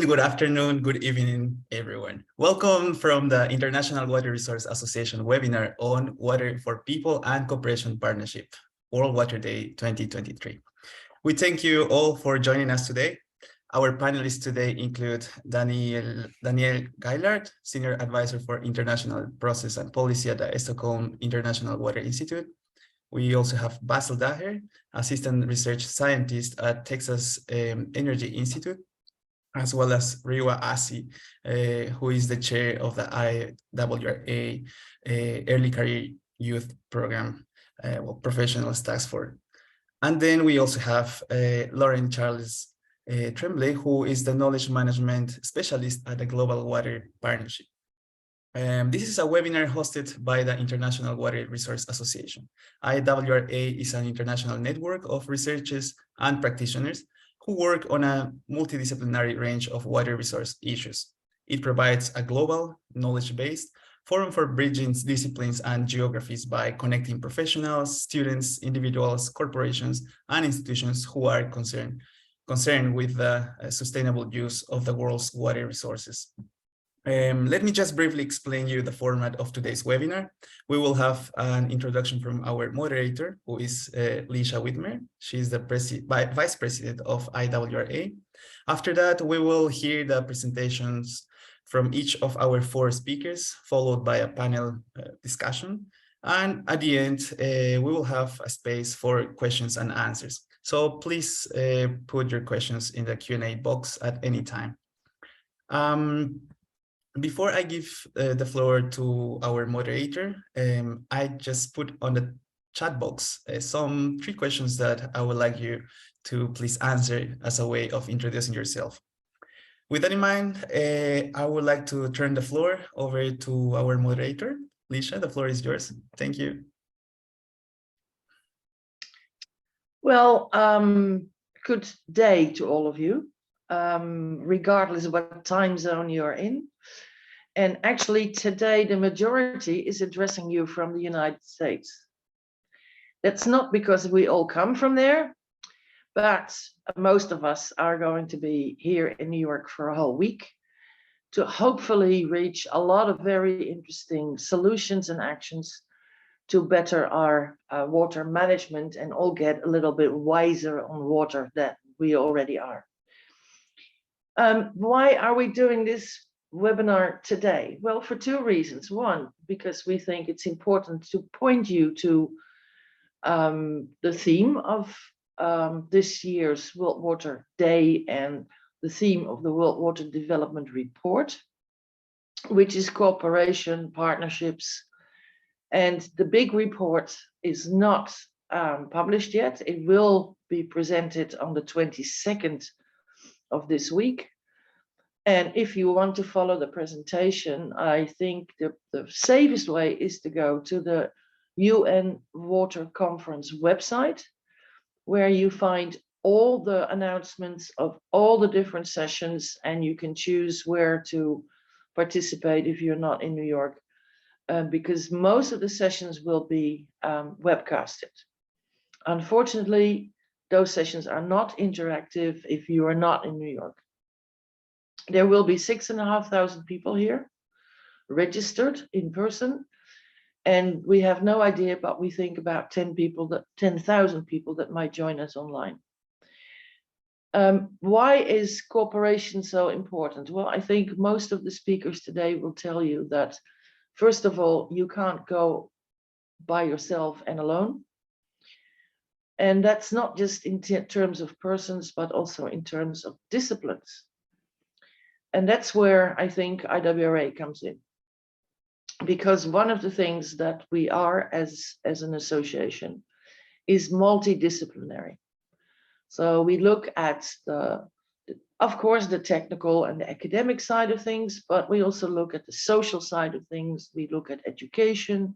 morning, good afternoon, good evening, everyone. Welcome from the International Water Resource Association webinar on Water for People and Cooperation Partnership, World Water Day 2023. We thank you all for joining us today. Our panelists today include Daniel Gaillard, Senior Advisor for International Process and Policy at the Stockholm International Water Institute. We also have Basil Daher, Assistant Research Scientist at Texas Energy Institute, as well as Riwa Asi, who is the chair of the IWRA Early Career Youth Program, Professionals Task Force. And then we also have Lauren Charles Tremblay, who is the Knowledge Management Specialist at the Global Water Partnership. This is a webinar hosted by the International Water Resource Association. IWRA is an international network of researchers and practitioners who work on a multidisciplinary range of water resource issues. It provides a global, knowledge-based forum for bridging disciplines and geographies by connecting professionals, students, individuals, corporations, and institutions who are concerned with the sustainable use of the world's water resources. Let me just briefly explain you the format of today's webinar. We will have an introduction from our moderator, who is Lisha Whitmer. She's the Vice President of IWRA. After that, we will hear the presentations from each of our 4 speakers, followed by a panel discussion. And at the end, we will have a space for questions and answers. So please put your questions in the Q&A box at any time. Before I give the floor to our moderator, I just put on the chat box some 3 questions that I would like you to please answer as a way of introducing yourself. With that in mind, I would like to turn the floor over to our moderator. Lisha, the floor is yours. Thank you. Well, good day to all of you, regardless of what time zone you're in. And actually today, the majority is addressing you from the United States. That's not because we all come from there, but most of us are going to be here in New York for a whole week to hopefully reach a lot of very interesting solutions and actions to better our water management and all get a little bit wiser on water than we already are. Why are we doing this webinar today? Well, for 2 reasons. One, because we think it's important to point you to the theme of this year's World Water Day and the theme of the World Water Development Report, which is cooperation, partnerships. And the big report is not published yet. It will be presented on the 22nd of this week. And if you want to follow the presentation, I think the safest way is to go to the UN Water Conference website, where you find all the announcements of all the different sessions, and you can choose where to participate if you're not in New York, because most of the sessions will be webcasted. Unfortunately, those sessions are not interactive if you are not in New York. There will be 6,500 people here registered in person, and we have no idea, but we think about 10,000 people that might join us online. Why is cooperation so important? Well, I think most of the speakers today will tell you that, first of all, you can't go by yourself and alone. And that's not just in terms of persons, but also in terms of disciplines. And that's where I think IWRA comes in. Because one of the things that we are as an association is multidisciplinary. So we look at of course, the technical and the academic side of things, but we also look at the social side of things. We look at education,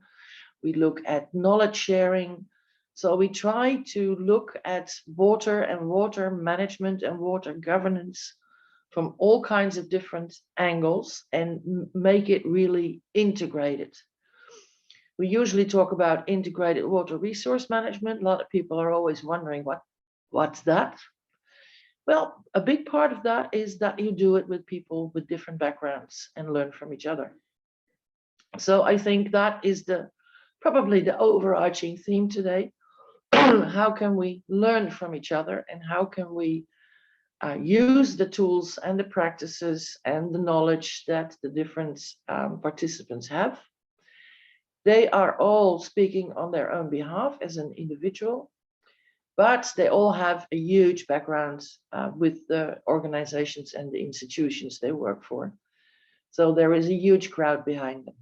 we look at knowledge sharing. So we try to look at water and water management and water governance from all kinds of different angles and make it really integrated. We usually talk about integrated water resource management. A lot of people are always wondering what's that? Well, a big part of that is that you do it with people with different backgrounds and learn from each other. So I think that is probably the overarching theme today. How can we learn from each other, and how can we use the tools and the practices and the knowledge that the different participants have? They are all speaking on their own behalf as an individual, but they all have a huge background with the organizations and the institutions they work for. So there is a huge crowd behind them.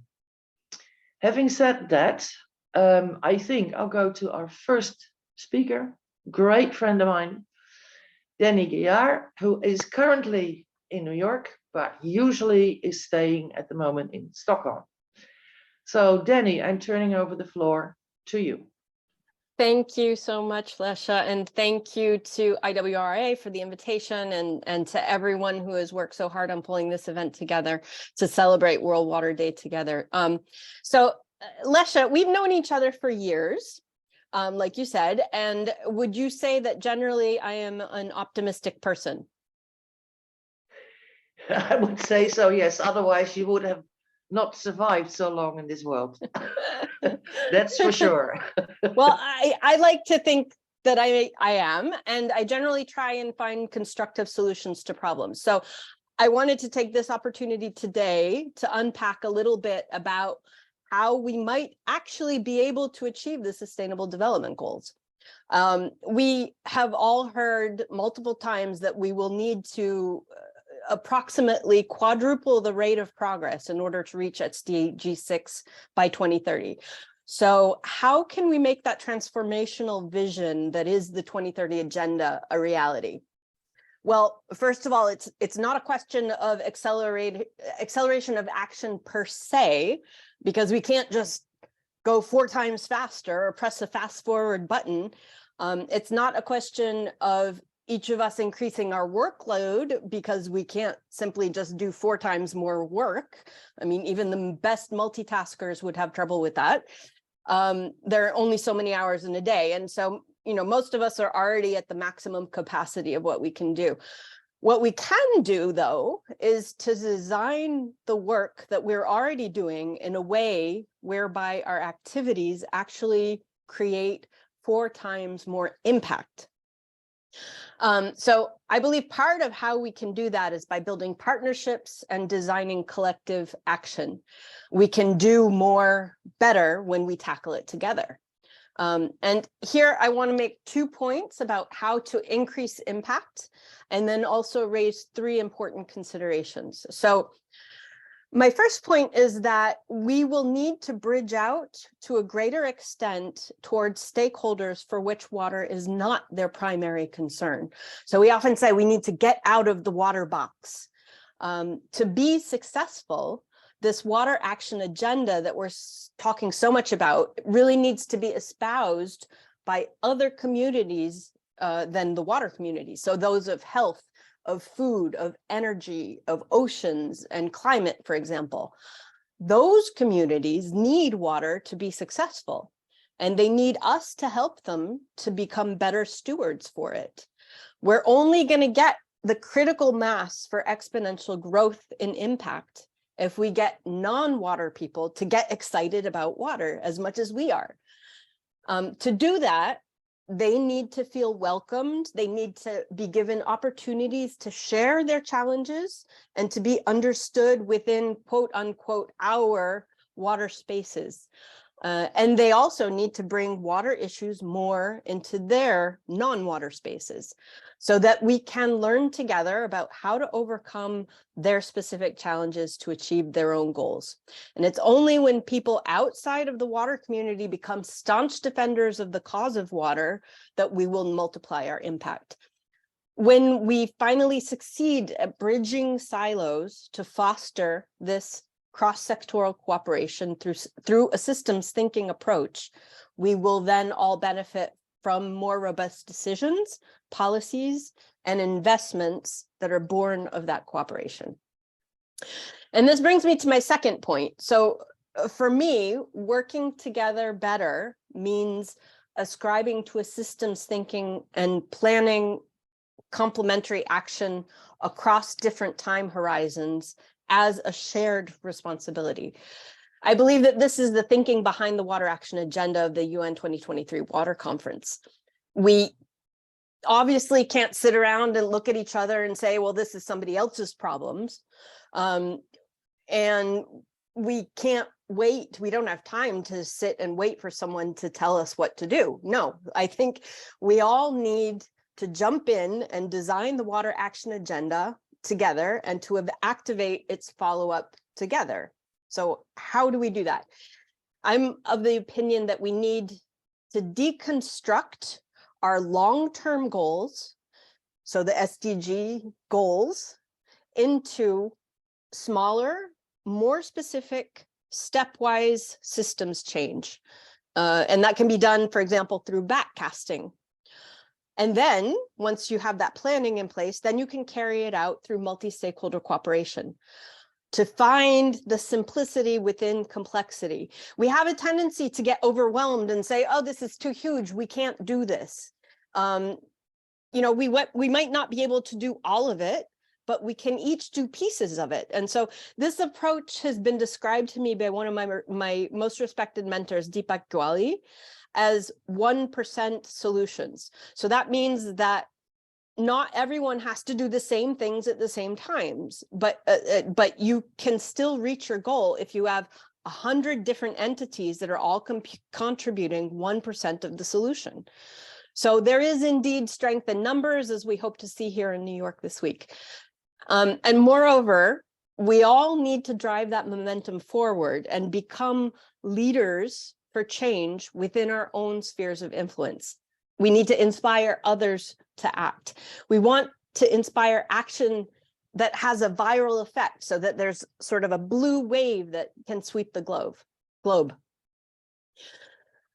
Having said that, I think I'll go to our first speaker, great friend of mine, Danny Guillard, who is currently in New York, but usually is staying at the moment in Stockholm. So Danny, I'm turning over the floor to you. Thank you so much, Lesha, and thank you to IWRA for the invitation, and to everyone who has worked so hard on pulling this event together to celebrate World Water Day together. Lesha, we've known each other for years, like you said, and would you say that generally I am an optimistic person? I would say so, yes. Otherwise, you would have not survived so long in this world. That's for sure. Well, I like to think that I am, and I generally try and find constructive solutions to problems. So I wanted to take this opportunity today to unpack a little bit about how we might actually be able to achieve the Sustainable Development Goals. We have all heard multiple times that we will need to approximately quadruple the rate of progress in order to reach SDG 6 by 2030. So how can we make that transformational vision that is the 2030 agenda a reality? Well, first of all, it's not a question of acceleration of action per se, because we can't just go 4 times faster or press a fast forward button. It's not a question of each of us increasing our workload, because we can't simply just do 4 times more work. I mean, even the best multitaskers would have trouble with that. There are only so many hours in a day. And so, most of us are already at the maximum capacity of what we can do. What we can do, though, is to design the work that we're already doing in a way whereby our activities actually create 4 times more impact. So I believe part of how we can do that is by building partnerships and designing collective action. We can do more better when we tackle it together. And here I want to make 2 points about how to increase impact, and then also raise 3 important considerations. So my first point is that we will need to bridge out to a greater extent towards stakeholders for which water is not their primary concern. So we often say we need to get out of the water box. To be successful, this water action agenda that we're talking so much about really needs to be espoused by other communities than the water community. So those of health, of food, of energy, of oceans and climate, for example. Those communities need water to be successful, and they need us to help them to become better stewards for it. We're only going to get the critical mass for exponential growth in impact if we get non-water people to get excited about water as much as we are. To do that, they need to feel welcomed. They need to be given opportunities to share their challenges and to be understood within, quote unquote, our water spaces. And they also need to bring water issues more into their non-water spaces so that we can learn together about how to overcome their specific challenges to achieve their own goals. And it's only when people outside of the water community become staunch defenders of the cause of water that we will multiply our impact. When we finally succeed at bridging silos to foster this cross-sectoral cooperation through a systems thinking approach, we will then all benefit from more robust decisions, policies, and investments that are born of that cooperation. And this brings me to my second point. So for me, working together better means ascribing to a systems thinking and planning complementary action across different time horizons as a shared responsibility. I believe that this is the thinking behind the Water Action Agenda of the UN 2023 Water Conference. We obviously can't sit around and look at each other and say, well, this is somebody else's problems. And we can't wait. We don't have time to sit and wait for someone to tell us what to do. No, I think we all need to jump in and design the Water Action Agenda together and to activate its follow-up together. So how do we do that? I'm of the opinion that we need to deconstruct our long-term goals, so the SDG goals, into smaller, more specific, stepwise systems change. And that can be done, for example, through backcasting. And then once you have that planning in place, then you can carry it out through multi-stakeholder cooperation to find the simplicity within complexity. We have a tendency to get overwhelmed and say, oh, this is too huge, we can't do this. You know, we might not be able to do all of it, but we can each do pieces of it. And so this approach has been described to me by one of my most respected mentors, Deepak Gwali, as 1% solutions. So that means that not everyone has to do the same things at the same times, but you can still reach your goal if you have 100 different entities that are all contributing 1% of the solution. So there is indeed strength in numbers, as we hope to see here in New York this week. And moreover, we all need to drive that momentum forward and become leaders for change within our own spheres of influence. We need to inspire others to act. We want to inspire action that has a viral effect so that there's sort of a blue wave that can sweep the globe.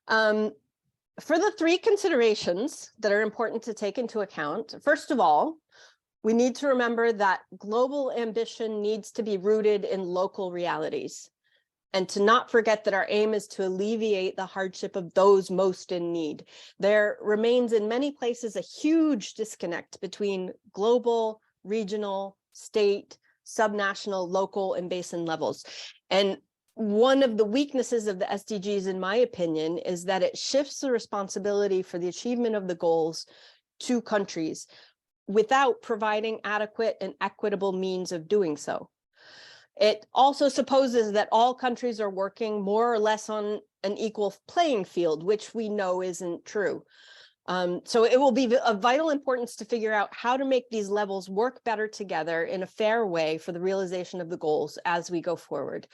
For the three considerations that are important to take into account, first of all, we need to remember that global ambition needs to be rooted in local realities, and to not forget that our aim is to alleviate the hardship of those most in need. There remains in many places a huge disconnect between global, regional, state, subnational, local, and basin levels. And one of the weaknesses of the SDGs, in my opinion, is that it shifts the responsibility for the achievement of the goals to countries without providing adequate and equitable means of doing so. It also supposes that all countries are working more or less on an equal playing field, which we know isn't true. So it will be of vital importance to figure out how to make these levels work better together in a fair way for the realization of the goals as we go forward,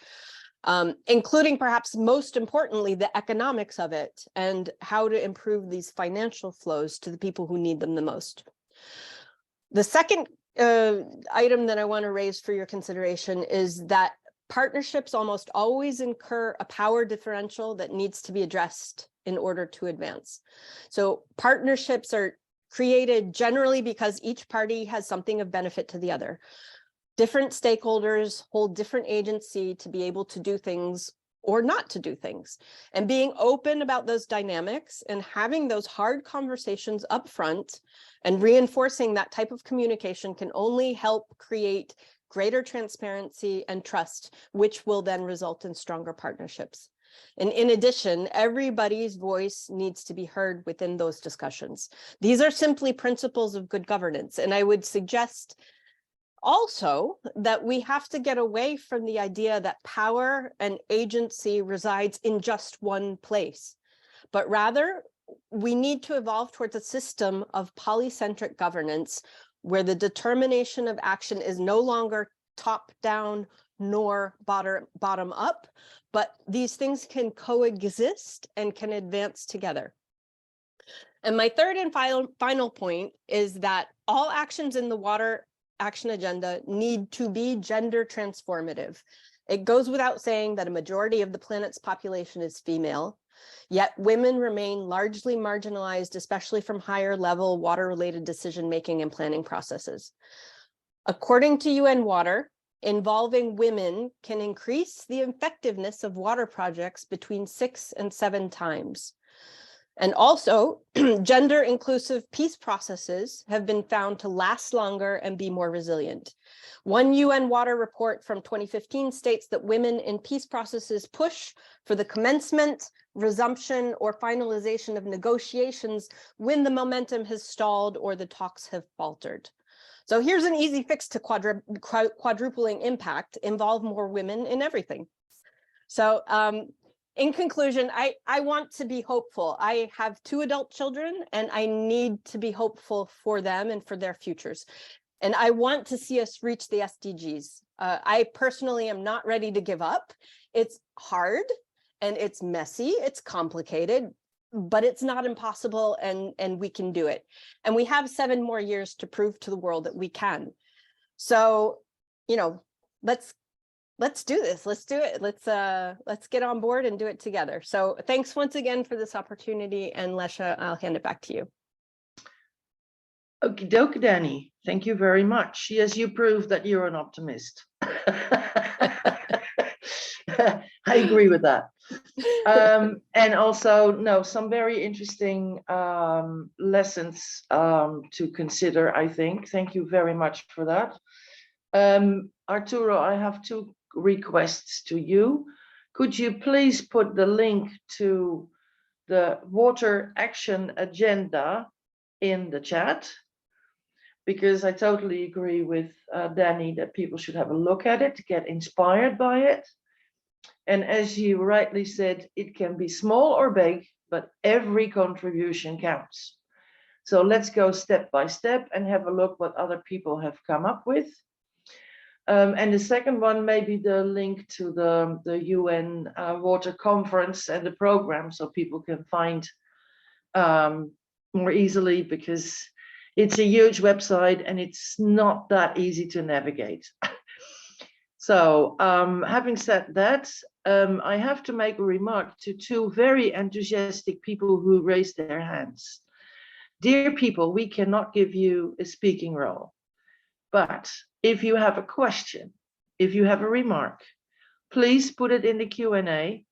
including perhaps most importantly, the economics of it and how to improve these financial flows to the people who need them the most. The second item that I want to raise for your consideration is that partnerships almost always incur a power differential that needs to be addressed in order to advance. So partnerships are created generally because each party has something of benefit to the other. Different stakeholders hold different agency to be able to do things or not to do things. And being open about those dynamics and having those hard conversations up front and reinforcing that type of communication can only help create greater transparency and trust, which will then result in stronger partnerships. And in addition, everybody's voice needs to be heard within those discussions. These are simply principles of good governance. And I would suggest also that we have to get away from the idea that power and agency resides in just one place, but rather we need to evolve towards a system of polycentric governance where the determination of action is no longer top down nor bottom up, but these things can coexist and can advance together. And my third and final point is that all actions in the Water Action Agenda need to be gender transformative. It goes without saying that a majority of the planet's population is female, yet women remain largely marginalized, especially from higher level water-related decision-making and planning processes. According to UN Water, involving women can increase the effectiveness of water projects between 6 and 7 times. And also, gender inclusive peace processes have been found to last longer and be more resilient. One UN water report from 2015 states that women in peace processes push for the commencement, resumption, or finalization of negotiations when the momentum has stalled or the talks have faltered. So here's an easy fix to quadrupling impact: involve more women in everything. So in conclusion, I want to be hopeful. I have 2 adult children, and I need to be hopeful for them and for their futures. And I want to see us reach the SDGs. I personally am not ready to give up. It's hard and it's messy, it's complicated, but it's not impossible, and we can do it. And we have 7 more years to prove to the world that we can. So, you know, let's do this. Let's do it. Let's get on board and do it together. So thanks once again for this opportunity. And Lesha, I'll hand it back to you. Okie dokie, Danny. Thank you very much. Yes, you proved that you're an optimist. I agree with that. And also, no, some very interesting lessons to consider, I think. Thank you very much for that. Arturo, I have 2 requests to you. Could you please put the link to the water action agenda in the chat? Because I totally agree with Danny that people should have a look at it, to get inspired by it. And as you rightly said, it can be small or big, but every contribution counts. So let's go step by step and have a look what other people have come up with. And the second one, maybe the link to the UN Water Conference and the program, so people can find more easily, because it's a huge website and it's not that easy to navigate. So having said that, I have to make a remark to 2 very enthusiastic people who raised their hands. Dear people, we cannot give you a speaking role, but if you have a question, if you have a remark, please put it in the Q&A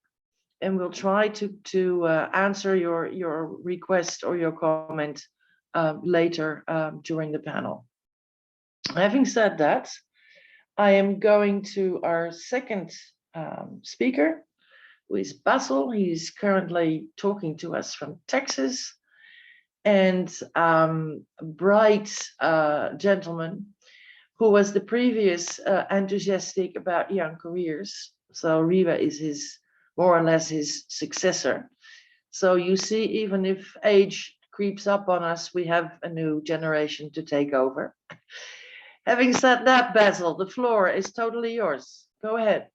and we'll try to answer your request or your comment later during the panel. Having said that, I am going to our second speaker, who is Basil. He's currently talking to us from Texas, and a bright gentleman who was the previous enthusiastic about young careers. So Riva is his, more or less his successor. So you see, even if age creeps up on us, we have a new generation to take over. Having said that, Basil, the floor is totally yours. Go ahead.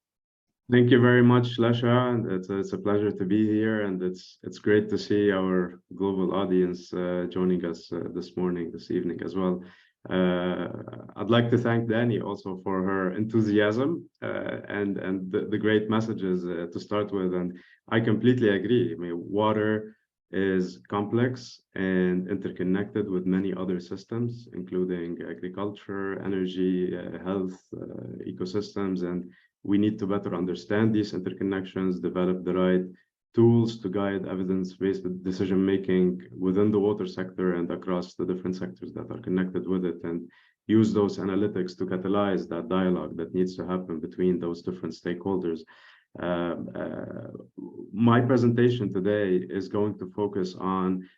Thank you very much, Lesha. And it's a pleasure to be here, and it's great to see our global audience joining us this evening as well. I'd like to thank Danny also for her enthusiasm and the great messages to start with. And I completely agree. I mean, water is complex and interconnected with many other systems, including agriculture, energy, health, ecosystems, and we need to better understand these interconnections, develop the right tools to guide evidence-based decision-making within the water sector and across the different sectors that are connected with it, and use those analytics to catalyze that dialogue that needs to happen between those different stakeholders. My presentation today is going to focus on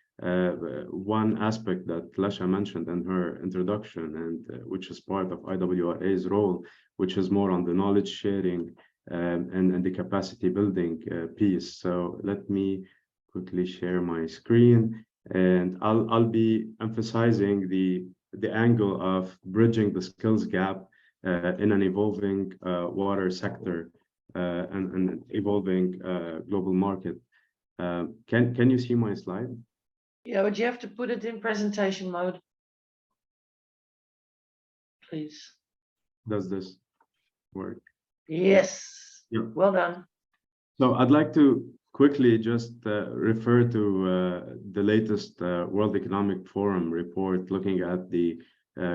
one aspect that Lesha mentioned in her introduction, and which is part of IWRA's role, which is more on the knowledge sharing and the capacity building piece. So let me quickly share my screen, and I'll be emphasizing the angle of bridging the skills gap in an evolving water sector and an evolving global market. Can you see my slide? Yeah, but you have to put it in presentation mode, please. Does this work? Yes. Yeah. Well done. So I'd like to quickly just refer to the latest World Economic Forum report looking at the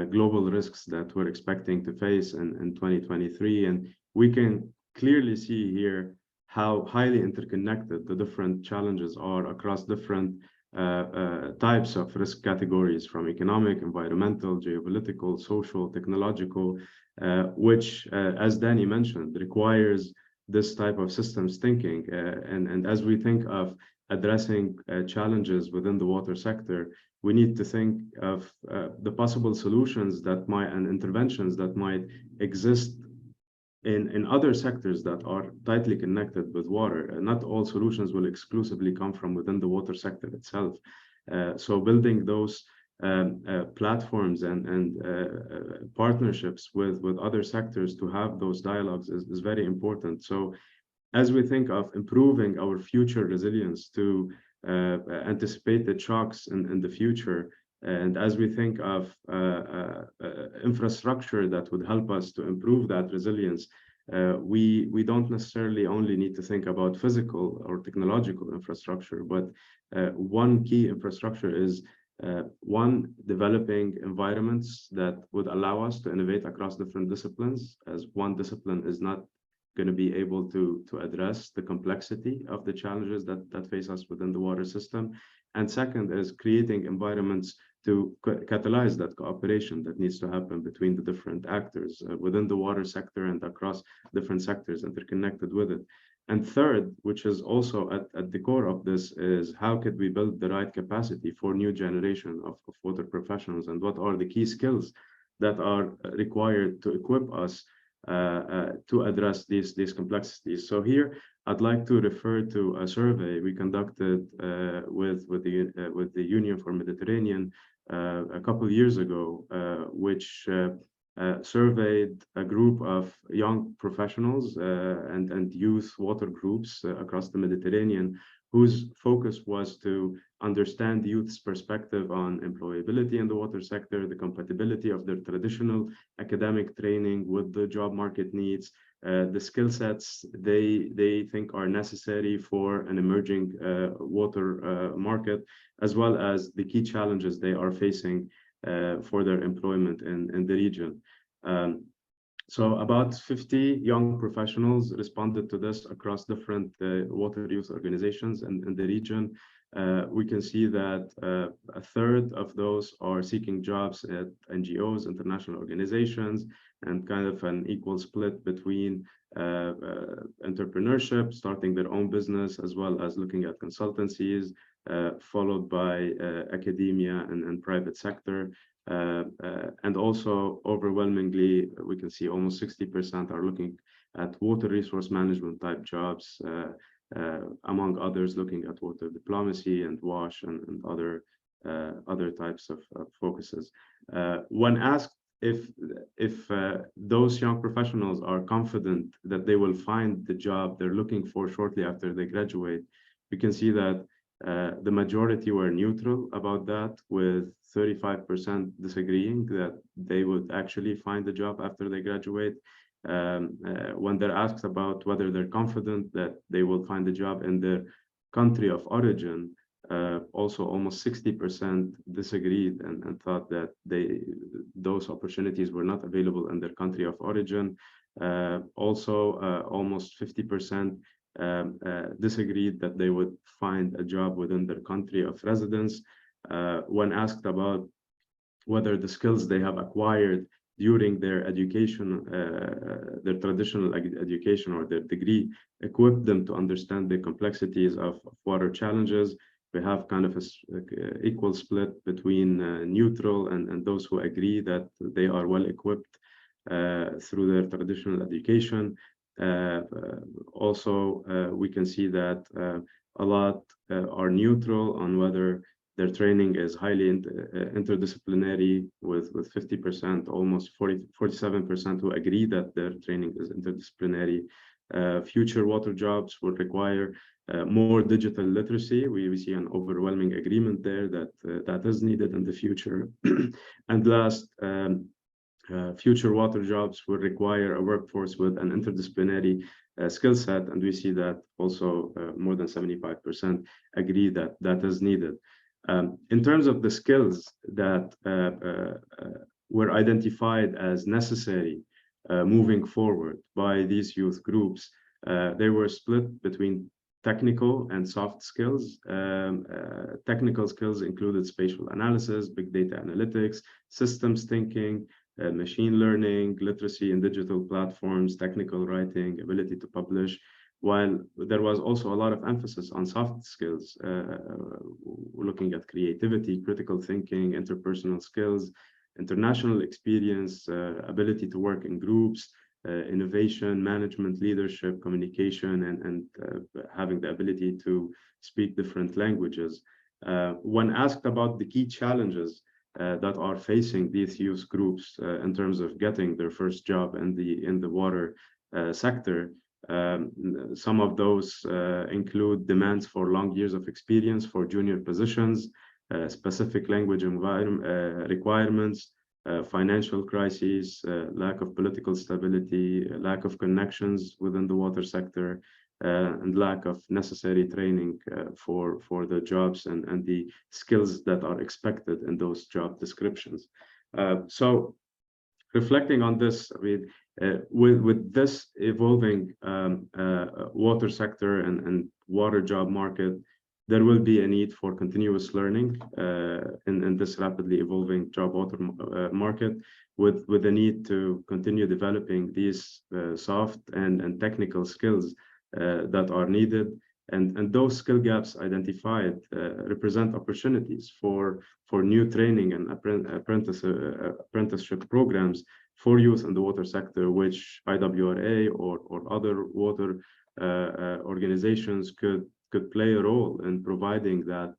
global risks that we're expecting to face in 2023. And we can clearly see here how highly interconnected the different challenges are across different types of risk categories, from economic, environmental, geopolitical, social, technological, which, as Danny mentioned, requires this type of systems thinking. And as we think of addressing challenges within the water sector, we need to think of the possible solutions that might and interventions that might exist in other sectors that are tightly connected with water. Not all solutions will exclusively come from within the water sector itself. So building those platforms and partnerships with other sectors to have those dialogues is very important. So as we think of improving our future resilience to anticipated shocks in the future, and as we think of infrastructure that would help us to improve that resilience, we don't necessarily only need to think about physical or technological infrastructure, but one key infrastructure is one, developing environments that would allow us to innovate across different disciplines, as one discipline is not going to be able to address the complexity of the challenges that face us within the water system. And second is creating environments to catalyze that cooperation that needs to happen between the different actors within the water sector and across different sectors interconnected with it. And third, which is also at the core of this, is how could we build the right capacity for new generation of water professionals, and what are the key skills that are required to equip us to address these complexities. So here, I'd like to refer to a survey we conducted with the Union for Mediterranean a couple of years ago, which surveyed a group of young professionals and youth water groups across the Mediterranean, whose focus was to understand youth's perspective on employability in the water sector, the compatibility of their traditional academic training with the job market needs, the skill sets they think are necessary for an emerging water market, as well as the key challenges they are facing for their employment in the region. So about 50 young professionals responded to this across different water youth organizations in the region. We can see that a third of those are seeking jobs at NGOs, international organizations, and kind of an equal split between entrepreneurship, starting their own business, as well as looking at consultancies, followed by academia and private sector. And also overwhelmingly, we can see almost 60% are looking at water resource management type jobs, among others looking at water diplomacy and WASH and other types of focuses. When asked if those young professionals are confident that they will find the job they're looking for shortly after they graduate, we can see that the majority were neutral about that, with 35% disagreeing that they would actually find a job after they graduate. When they're asked about whether they're confident that they will find a job in their country of origin, also almost 60% disagreed and thought that those opportunities were not available in their country of origin. Also, almost 50% disagreed that they would find a job within their country of residence. When asked about whether the skills they have acquired during their education, their traditional education or their degree, equip them to understand the complexities of water challenges, we have kind of an equal split between neutral and those who agree that they are well equipped through their traditional education. Also, we can see that a lot are neutral on whether their training is highly interdisciplinary, with 50%, almost 47% who agree that their training is interdisciplinary. Future water jobs will require more digital literacy. We see an overwhelming agreement there that that is needed in the future. And last, future water jobs will require a workforce with an interdisciplinary skill set, and we see that also more than 75% agree that that is needed. In terms of the skills that were identified as necessary moving forward by these youth groups, They were split between technical and soft skills. Technical skills included spatial analysis, big data analytics, systems thinking, machine learning, literacy in digital platforms, technical writing, ability to publish, while there was also a lot of emphasis on soft skills, looking at creativity, critical thinking, interpersonal skills, international experience, ability to work in groups, innovation, management, leadership, communication, and having the ability to speak different languages. When asked about the key challenges that are facing these youth groups in terms of getting their first job in the water sector, some of those include demands for long years of experience for junior positions, specific language requirements, financial crises, lack of political stability, lack of connections within the water sector, and lack of necessary training for the jobs and the skills that are expected in those job descriptions. So reflecting on this, I mean, with this evolving water sector and water job market, there will be a need for continuous learning in this rapidly evolving job water market, with the need to continue developing these soft and technical skills that are needed. And those skill gaps identified represent opportunities for new training and apprenticeship programs for youth in the water sector, which IWRA or other water organizations could play a role in providing that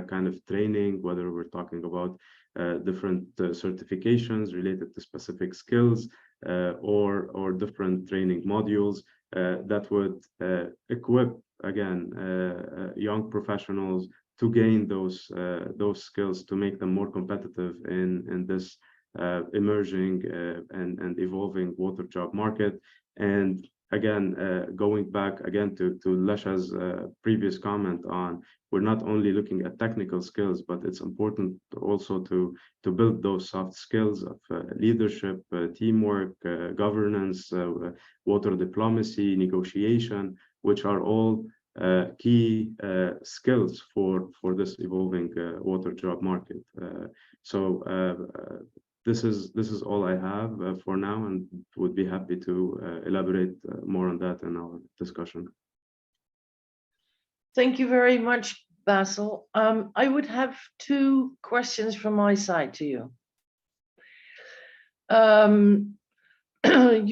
kind of training, whether we're talking about different certifications related to specific skills or different training modules that would equip, again, young professionals to gain those skills, to make them more competitive in this emerging and evolving water job market. And again, going back again to Lesha's previous comment on, we're not only looking at technical skills, but it's important also to build those soft skills of leadership, teamwork, governance, water diplomacy, negotiation, which are all key skills for this evolving water job market. This is all I have for now, and would be happy to elaborate more on that in our discussion. Thank you very much, Basil. I would have two questions from my side to you.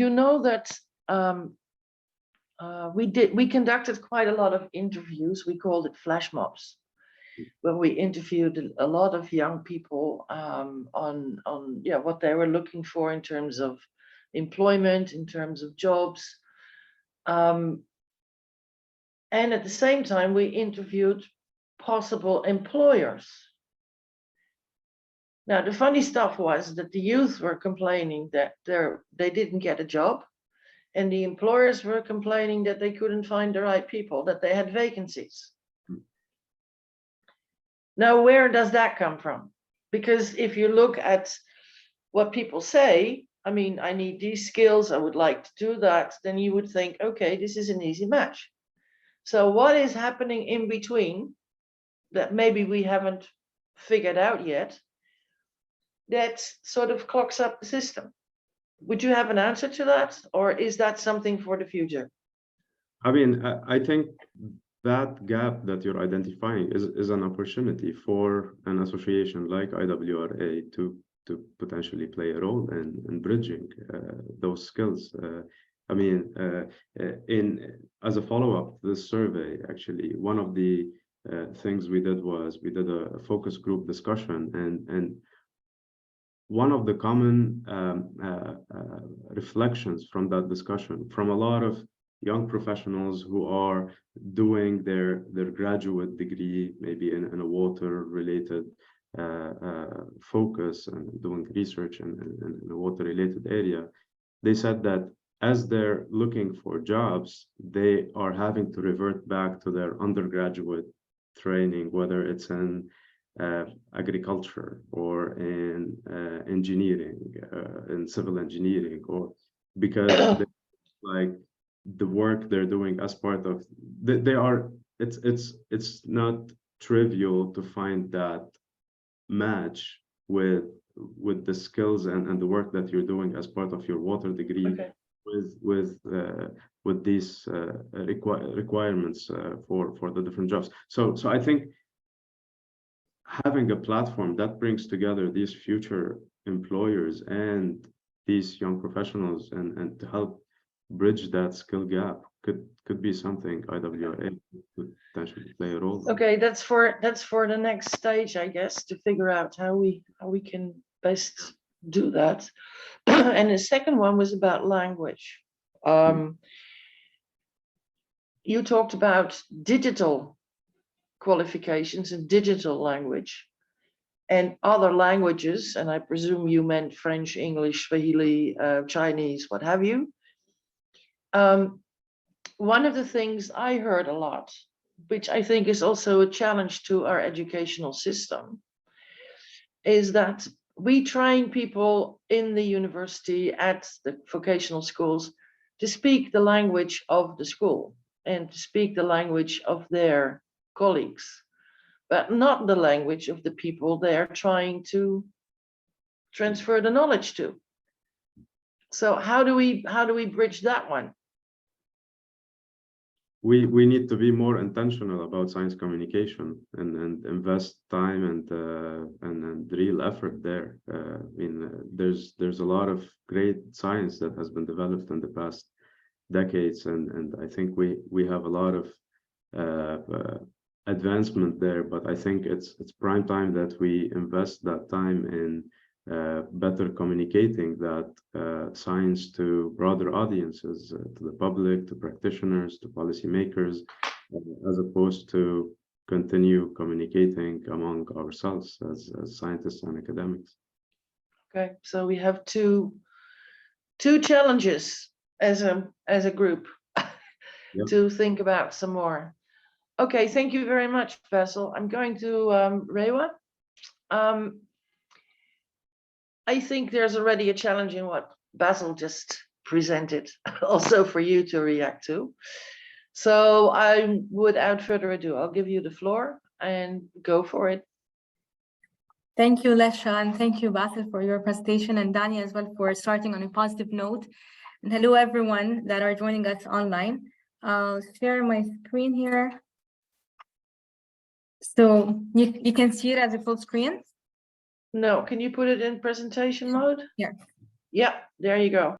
You know that we conducted quite a lot of interviews. We called it flash mobs, where we interviewed a lot of young people on what they were looking for in terms of employment, in terms of jobs. And at the same time, we interviewed possible employers. Now, the funny stuff was that the youth were complaining that they didn't get a job, and the employers were complaining that they couldn't find the right people, that they had vacancies. Now, where does that come from? Because if you look at what people say, I mean, I need these skills, I would like to do that, then you would think, okay, this is an easy match. So what is happening in between that maybe we haven't figured out yet, that sort of clogs up the system? Would you have an answer to that, or is that something for the future? I mean, I think that gap that you're identifying is an opportunity for an association like IWRA to potentially play a role in bridging those skills. I mean, as a follow-up to this survey, actually, one of the things we did was we did a focus group discussion, and one of the common reflections from that discussion from a lot of young professionals who are doing their graduate degree, maybe in a water-related focus and doing research in a water-related area, they said that as they're looking for jobs, they are having to revert back to their undergraduate training, whether it's in agriculture or in engineering, in civil engineering, or because like the work they're doing as part of, they are, it's not trivial to find that match with the skills and the work that you're doing as part of your water degree. Okay. With these requirements for the different jobs. So I think having a platform that brings together these future employers and these young professionals and to help bridge that skill gap could be something IWRA could potentially play a role in. Okay, that's for the next stage, I guess, to figure out how we can best do that. And the second one was about language. You talked about digital qualifications and digital language and other languages, and I presume you meant French, English, Swahili, Chinese, what have you. One of the things I heard a lot, which I think is also a challenge to our educational system, is that we train people in the university, at the vocational schools, to speak the language of the school and to speak the language of their colleagues, but not the language of the people they're trying to transfer the knowledge to. So how do we bridge that one? We need to be more intentional about science communication and invest time and real effort there. I mean, there's a lot of great science that has been developed in the past decades, and I think we have a lot of advancement there. But I think it's prime time that we invest that time in better communicating that science to broader audiences, to the public, to practitioners, to policymakers, as opposed to continue communicating among ourselves as scientists and academics. Okay, so we have two challenges as a group. Yep. To think about some more. Okay, thank you very much, Basil. I'm going to Rewa. I think there's already a challenge in what Basil just presented, also for you to react to. So I would, without further ado, I'll give you the floor and go for it. Thank you, Lesha, and thank you, Basil, for your presentation, and Dani as well for starting on a positive note. And hello, everyone that are joining us online. I'll share my screen here. So you can see it as a full screen? No, can you put it in presentation mode? Yeah. Yeah, there you go.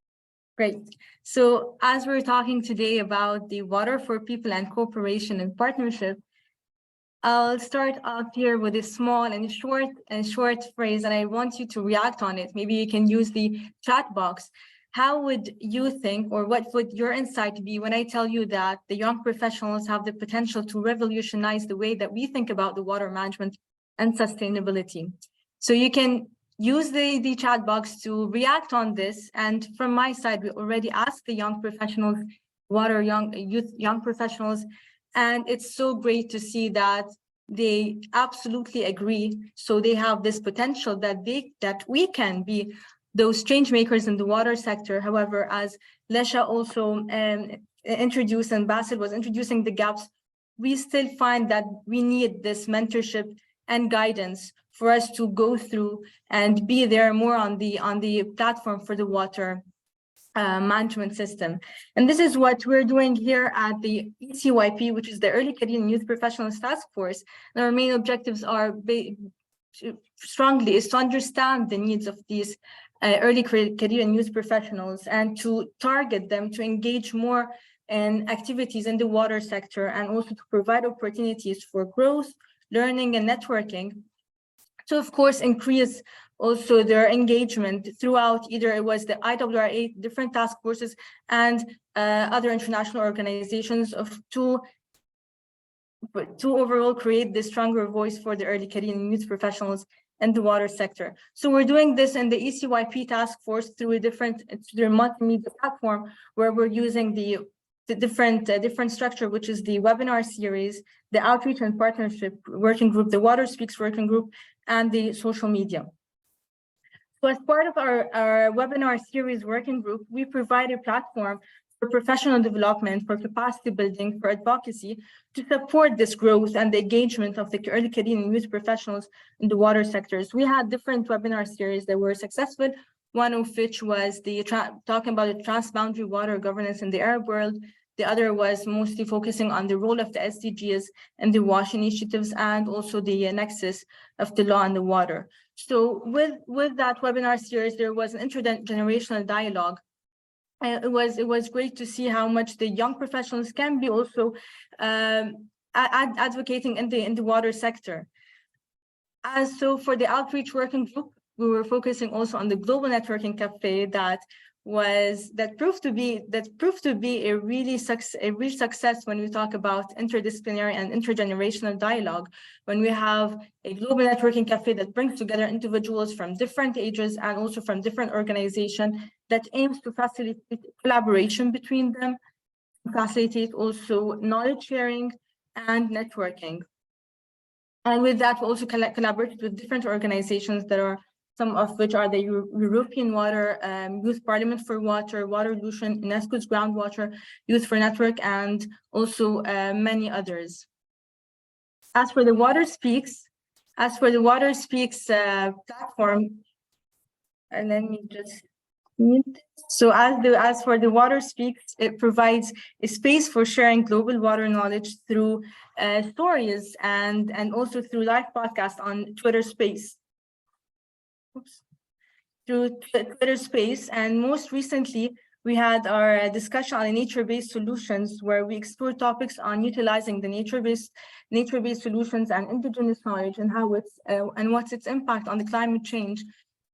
Great. So as we're talking today about the water for people and cooperation and partnership, I'll start off here with a small and short phrase, and I want you to react on it. Maybe you can use the chat box. How would you think, or what would your insight be when I tell you that the young professionals have the potential to revolutionize the way that we think about the water management and sustainability? So you can use the chat box to react on this. And from my side, we already asked the young professionals, young professionals, and it's so great to see that they absolutely agree. So they have this potential that we can be those change makers in the water sector. However, as Lesha also introduced and Basil was introducing the gaps, we still find that we need this mentorship and guidance for us to go through and be there more on the platform for the water management system. And this is what we're doing here at the ECYP, which is the Early Career and Youth Professionals Task Force. And our main objectives are strongly is to understand the needs of these early career and youth professionals and to target them to engage more in activities in the water sector, and also to provide opportunities for growth, learning, and networking to, of course, increase also their engagement throughout either it was the IWRA, different task forces, and other international organizations to overall create this stronger voice for the early career and youth professionals in the water sector. So we're doing this in the ECYP task force through their multimedia platform, where we're using the different structure, which is the webinar series, the outreach and partnership working group, the Water Speaks working group, and the social media. So as part of our webinar series working group, we provide a platform for professional development, for capacity building, for advocacy, to support this growth and the engagement of the early career and youth professionals in the water sectors. We had different webinar series that were successful, one of which was talking about the transboundary water governance in the Arab world. The other was mostly focusing on the role of the SDGs and the WASH initiatives, and also the nexus of the law and the water. So with that webinar series, there was an intergenerational dialogue. It was great to see how much the young professionals can be also advocating in the water sector. So for the outreach working group, we were focusing also on the global networking cafe that proved to be a real success when we talk about interdisciplinary and intergenerational dialogue. When we have a global networking cafe that brings together individuals from different ages and also from different organizations, that aims to facilitate collaboration between them, facilitate also knowledge sharing and networking. And with that, we also collaborated with different organizations that are, some of which are the European Water, Youth Parliament for Water, Waterlution, UNESCO's Groundwater, Youth for Network, and also many others. As for the Water Speaks platform, and let me just read. So as for the Water Speaks, it provides a space for sharing global water knowledge through stories and also through live podcasts on Twitter Space. Through Twitter Space, and most recently we had our discussion on nature-based solutions, where we explored topics on utilizing the nature-based solutions and indigenous knowledge, and how it's and what's its impact on the climate change,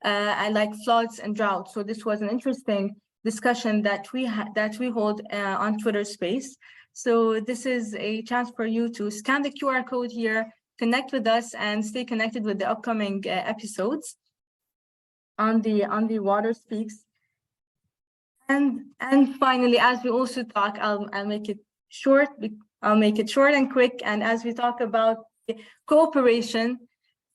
and like floods and droughts. So this was an interesting discussion that we hold on Twitter Space. So this is a chance for you to scan the QR code here, connect with us, and stay connected with the upcoming episodes on the Water Speaks. And finally, as we also talk, I'll make it short. I'll make it short and quick. And as we talk about cooperation,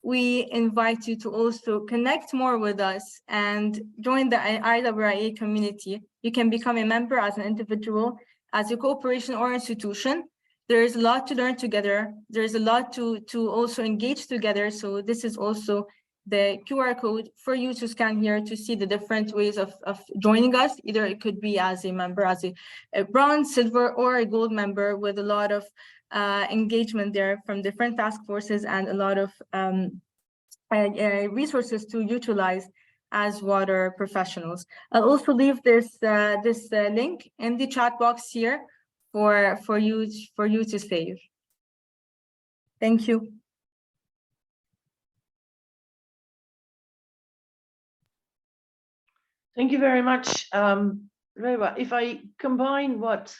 we invite you to also connect more with us and join the IWRA community. You can become a member as an individual, as a corporation or institution. There is a lot to learn together. There's a lot to also engage together. So this is also the QR code for you to scan here to see the different ways of joining us. Either it could be as a member, as a bronze, silver, or a gold member, with a lot of engagement there from different task forces and a lot of resources to utilize as water professionals. I'll also leave this link in the chat box here for you to save. Thank you. Thank you very much, Rewa. If I combine what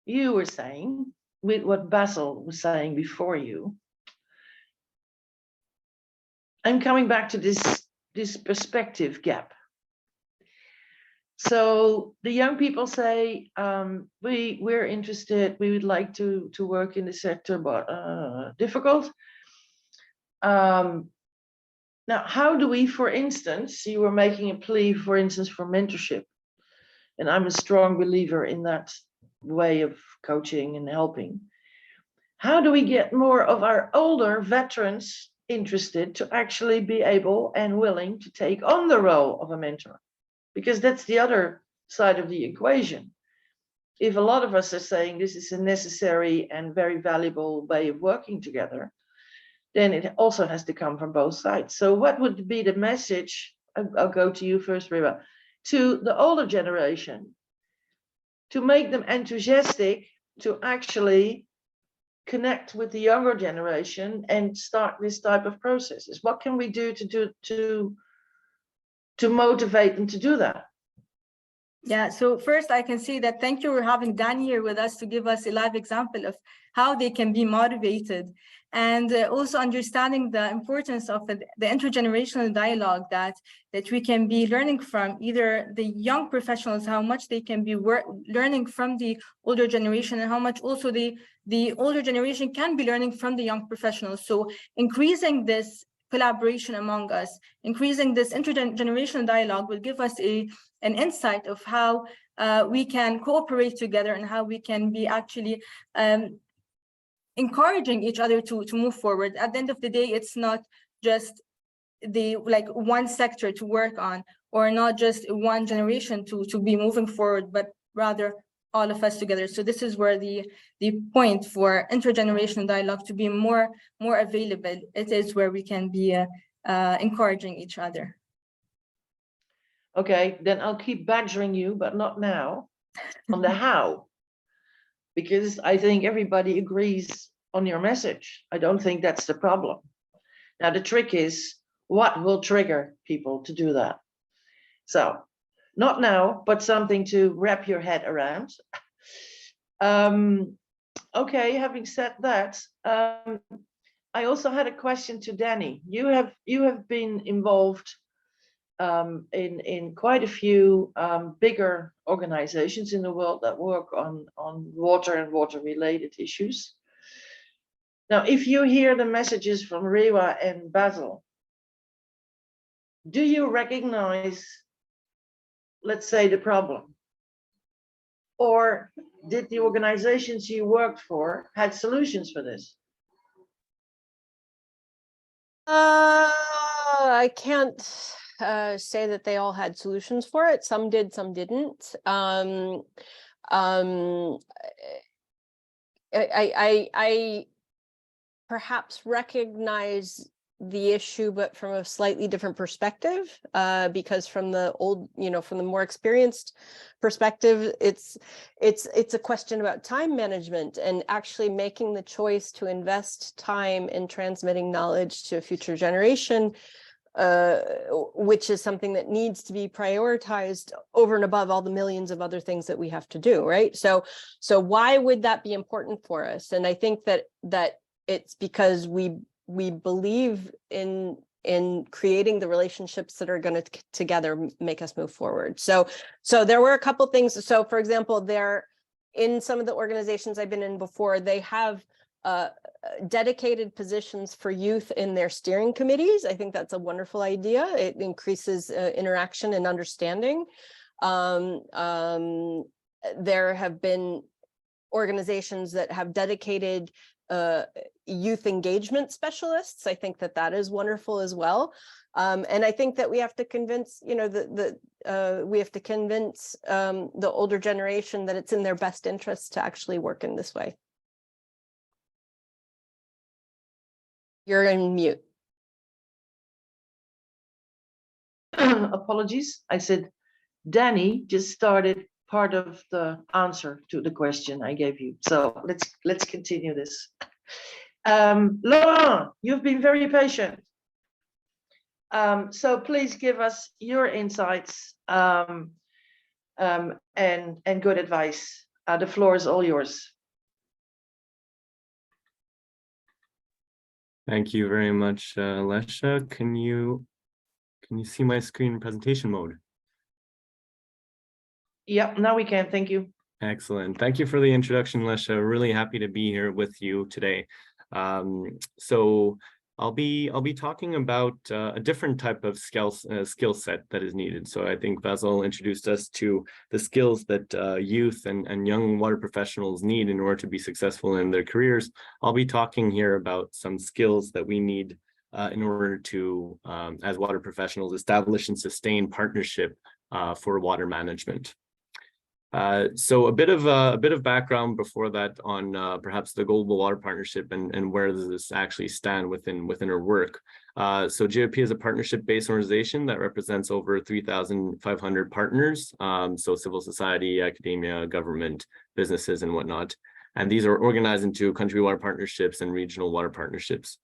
you were saying with what Basil was saying before you, I'm coming back to this perspective gap. So the young people say, we're interested, we would like to work in the sector, but difficult. Now, how do we, for instance, you were making a plea, for instance, for mentorship, and I'm a strong believer in that way of coaching and helping. How do we get more of our older veterans interested to actually be able and willing to take on the role of a mentor? Because that's the other side of the equation. If a lot of us are saying this is a necessary and very valuable way of working together, then it also has to come from both sides. So what would be the message? I'll go to you first, Reba, to the older generation, to make them enthusiastic to actually connect with the younger generation and start this type of processes. What can we do to motivate them to do that? Yeah, so first I can say that thank you for having Dan here with us to give us a live example of how they can be motivated, and also understanding the importance of the intergenerational dialogue that we can be learning from, either the young professionals, how much they can be learning from the older generation, and how much also the older generation can be learning from the young professionals. So increasing this collaboration among us. Increasing this intergenerational dialogue will give us an insight of how we can cooperate together and how we can be actually encouraging each other to move forward. At the end of the day, it's not just one sector to work on, or not just one generation to be moving forward, but rather all of us together. So this is where the point for intergenerational dialogue to be more available. It is where we can be encouraging each other. Okay, then I'll keep badgering you, but not now, on the how, because I think everybody agrees on your message. I don't think that's the problem. Now, the trick is, what will trigger people to do that? So, not now, but something to wrap your head around. Okay, having said that, I also had a question to Danny. You have been involved in quite a few bigger organizations in the world that work on water and water-related issues. Now, if you hear the messages from Rewa and Basil, do you recognize, let's say, the problem? Or did the organizations you worked for had solutions for this? I can't say that they all had solutions for it. Some did, some didn't. I perhaps recognize the issue, but from a slightly different perspective, because from the old, from the more experienced perspective, it's a question about time management and actually making the choice to invest time in transmitting knowledge to a future generation, which is something that needs to be prioritized over and above all the millions of other things that we have to do, right? So why would that be important for us? And I think that it's because we believe in creating the relationships that are going to together make us move forward. So there were a couple things. So for example, in some of the organizations I've been in before, they have dedicated positions for youth in their steering committees. I think that's a wonderful idea. It increases interaction and understanding. There have been organizations that have dedicated youth engagement specialists. I think that is wonderful as well. And I think that we have to convince, the older generation that it's in their best interest to actually work in this way. You're in mute. Apologies. I said, Danny just started part of the answer to the question I gave you. So let's continue this. Laurent, you've been very patient. So please give us your insights and good advice. The floor is all yours. Thank you very much, Lesha. Can you see my screen presentation mode? Yep, now we can. Thank you. Excellent. Thank you for the introduction, Lesha. Really happy to be here with you today. So I'll be talking about a different type of skill set that is needed. So I think Basil introduced us to the skills that youth and young water professionals need in order to be successful in their careers. I'll be talking here about some skills that we need in order to, as water professionals, establish and sustain partnership for water management. So a bit of background before that on perhaps the Global Water Partnership and where does this actually stand within our work. So GWP is a partnership-based organization that represents over 3,500 partners, so civil society, academia, government, businesses, and whatnot. And these are organized into country water partnerships and regional water partnerships.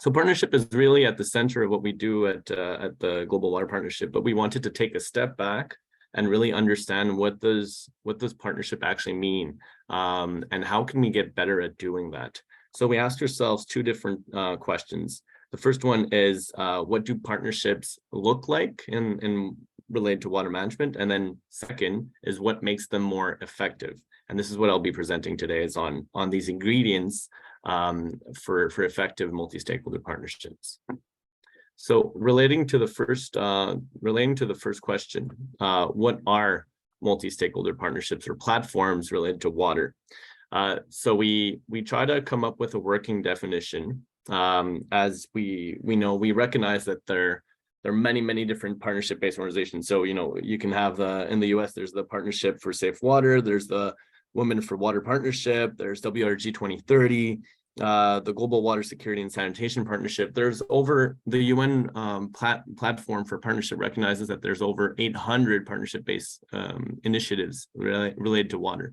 So partnership is really at the center of what we do at the Global Water Partnership, but we wanted to take a step back and really understand what does partnership actually mean, and how can we get better at doing that. So we asked ourselves two different questions. The first one is, what do partnerships look like in related to water management? And then second is, what makes them more effective? And this is what I'll be presenting today, is on these ingredients for effective multi-stakeholder partnerships. So relating to the first question, what are multi-stakeholder partnerships or platforms related to water? So we try to come up with a working definition. As we know, we recognize that there are many different partnership-based organizations. So you can have in the US, there's the Partnership for Safe Water, there's the Women for Water Partnership, there's WRG 2030, the Global Water Security and Sanitation Partnership. There's over the UN platform for partnership recognizes that there's over 800 partnership-based initiatives related to water.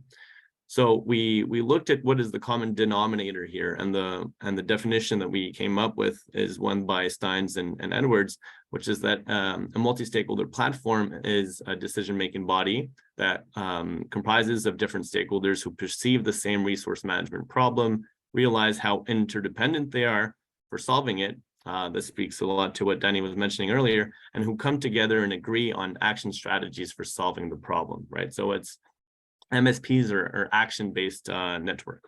So we looked at what is the common denominator here, and the definition that we came up with is one by Steins and Edwards, which is that a multi-stakeholder platform is a decision-making body that comprises of different stakeholders who perceive the same resource management problem, realize how interdependent they are for solving it. This speaks a lot to what Danny was mentioning earlier, and who come together and agree on action strategies for solving the problem, right? So it's MSPs or action-based network.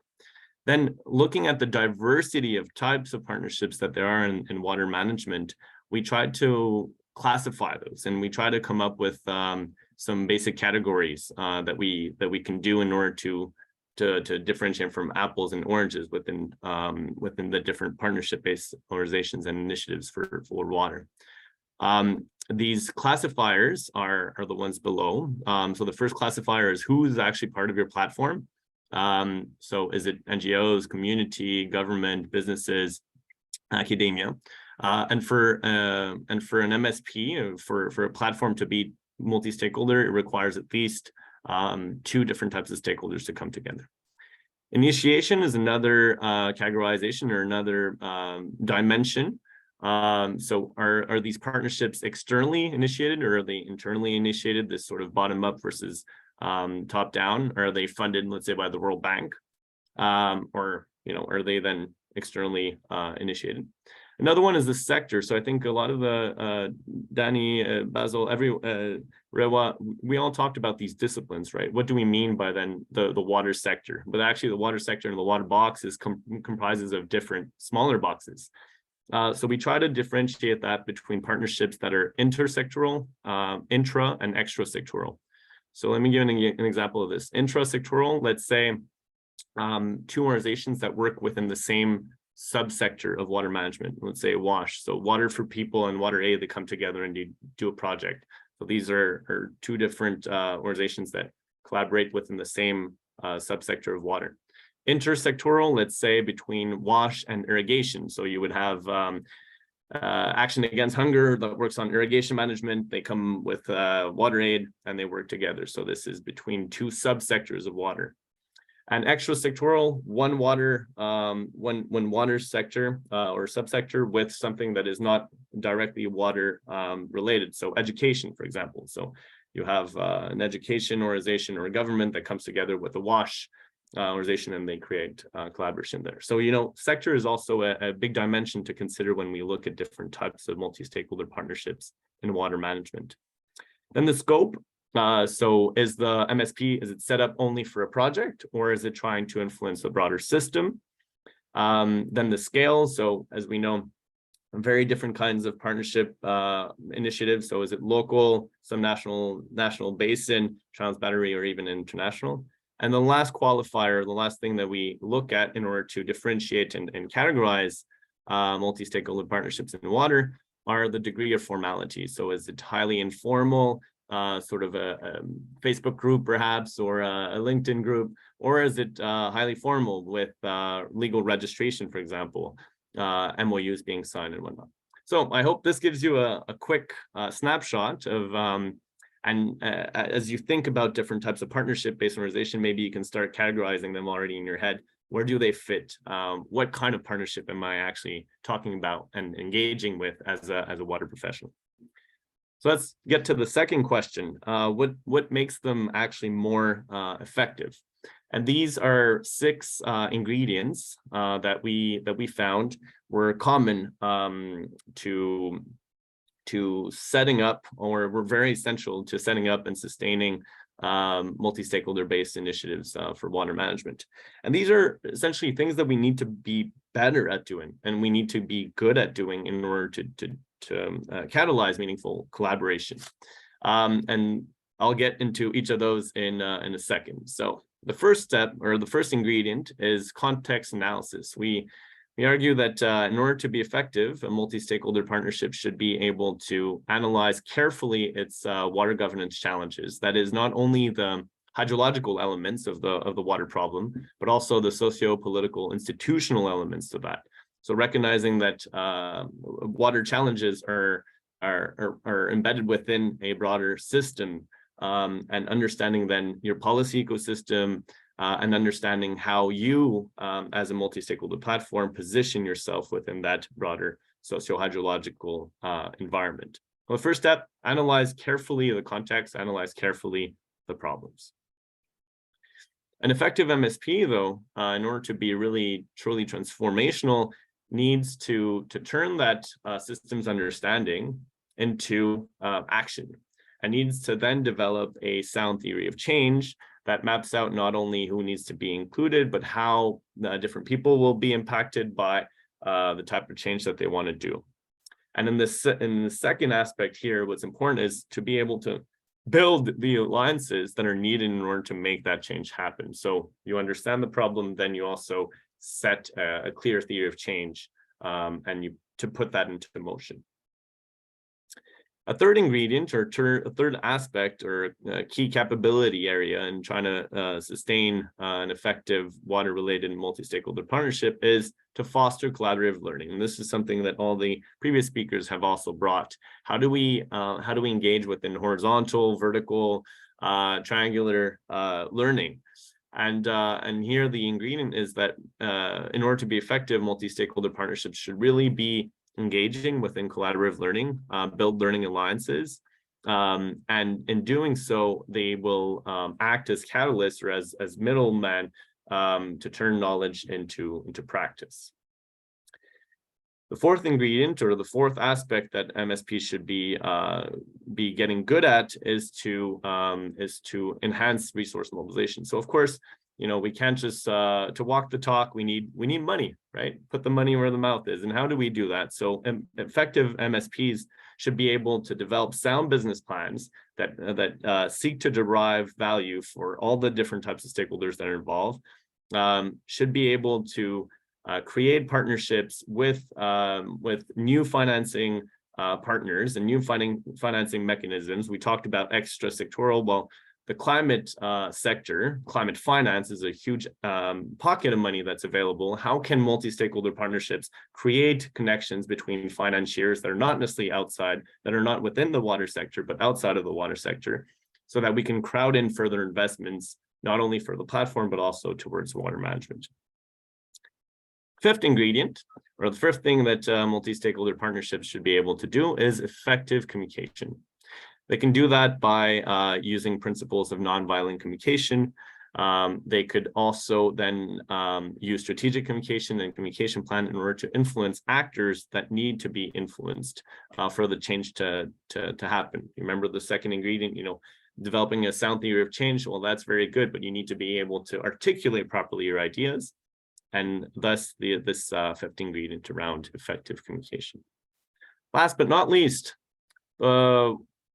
Then looking at the diversity of types of partnerships that there are in water management, we tried to classify those, and we try to come up with some basic categories that we can do in order to differentiate from apples and oranges within the different partnership-based organizations and initiatives for water. These classifiers are the ones below. So the first classifier is who is actually part of your platform. So is it NGOs, community, government, businesses, academia? And for an MSP, for a platform to be multi-stakeholder, it requires at least 2 different types of stakeholders to come together. Initiation is another categorization or another dimension. So are these partnerships externally initiated, or are they internally initiated, this sort of bottom up versus top down? Or are they funded, let's say, by the World Bank? Or are they then externally initiated? Another one is the sector. So I think a lot of the Danny, Basil, Rewa, we all talked about these disciplines, right? What do we mean by then the water sector? But actually the water sector and the water box comprises of different smaller boxes. So we try to differentiate that between partnerships that are intersectoral, intra and extra-sectoral. So let me give an example of this. Intra-sectoral, let's say 2 organizations that work within the same subsector of water management, let's say WASH. So Water for People and Water Aid, they come together and do a project. So these are 2 different organizations that collaborate within the same subsector of water. Intersectoral, let's say between WASH and irrigation. So you would have Action Against Hunger that works on irrigation management. They come with Water Aid and they work together. So this is between 2 subsectors of water. And extra-sectoral, one water sector or subsector with something that is not directly water related. So education, for example. So you have an education organization or a government that comes together with a WASH organization, and they create collaboration there. So, sector is also a big dimension to consider when we look at different types of multi-stakeholder partnerships in water management. Then the scope. So is the MSP, is it set up only for a project, or is it trying to influence the broader system? Then the scale. So as we know, very different kinds of partnership initiatives. So is it local, some national basin, transboundary, or even international? And the last qualifier, the last thing that we look at in order to differentiate and categorize multi-stakeholder partnerships in water are the degree of formality. So is it highly informal, sort of a Facebook group perhaps, or a LinkedIn group, or is it highly formal with legal registration, for example, MOUs being signed and whatnot. So I hope this gives you a quick snapshot of, as you think about different types of partnership-based organization, maybe you can start categorizing them already in your head. Where do they fit? What kind of partnership am I actually talking about and engaging with as a water professional? So let's get to the second question. What makes them actually more effective? And these are 6 ingredients that we found were common to setting up, or were very essential to setting up and sustaining multi-stakeholder based initiatives for water management. And these are essentially things that we need to be better at doing, and we need to be good at doing in order catalyze meaningful collaboration. And I'll get into each of those in a second. So the first step, or the first ingredient, is context analysis. We argue that in order to be effective, a multi-stakeholder partnership should be able to analyze carefully its water governance challenges. That is, not only the hydrological elements of the water problem, but also the socio-political institutional elements of that. So recognizing that water challenges are embedded within a broader system, and understanding then your policy ecosystem, and understanding how you, as a multi-stakeholder platform, position yourself within that broader socio-hydrological environment. Well, the first step, analyze carefully the context, analyze carefully the problems. An effective MSP, though, in order to be really truly transformational, needs to turn that systems understanding into action, and needs to then develop a sound theory of change that maps out not only who needs to be included, but how different people will be impacted by the type of change that they want to do. And in the second aspect here, what's important is to be able to build the alliances that are needed in order to make that change happen. So you understand the problem, then you also set a clear theory of change, and you to put that into motion. A third ingredient, or a third aspect, or a key capability area in trying to sustain an effective water-related multi-stakeholder partnership is to foster collaborative learning. And this is something that all the previous speakers have also brought. How do we engage within horizontal, vertical, triangular learning? And here the ingredient is that in order to be effective, multi-stakeholder partnerships should really be engaging within collaborative learning, build learning alliances, and in doing so, they will act as catalysts, or as middlemen, to turn knowledge into practice. The fourth ingredient, or the fourth aspect that MSP should be getting good at, is to enhance resource mobilization. So of course, we can't just to walk the talk. We need money, right? Put the money where the mouth is. And how do we do that? So effective MSPs should be able to develop sound business plans that seek to derive value for all the different types of stakeholders that are involved. Should be able to create partnerships with new financing partners and new financing mechanisms. We talked about extra-sectoral. Well, the climate sector, climate finance, is a huge pocket of money that's available. How can multi-stakeholder partnerships create connections between financiers that are not necessarily outside, that are not within the water sector, but outside of the water sector, so that we can crowd in further investments, not only for the platform, but also towards water management? Fifth ingredient, or the fifth thing that multi-stakeholder partnerships should be able to do, is effective communication. They can do that by using principles of nonviolent communication. They could also then use strategic communication and communication plan in order to influence actors that need to be influenced for the change to happen. Remember the second ingredient, developing a sound theory of change. Well, that's very good, but you need to be able to articulate properly your ideas, and thus this fifth ingredient around effective communication. Last but not least,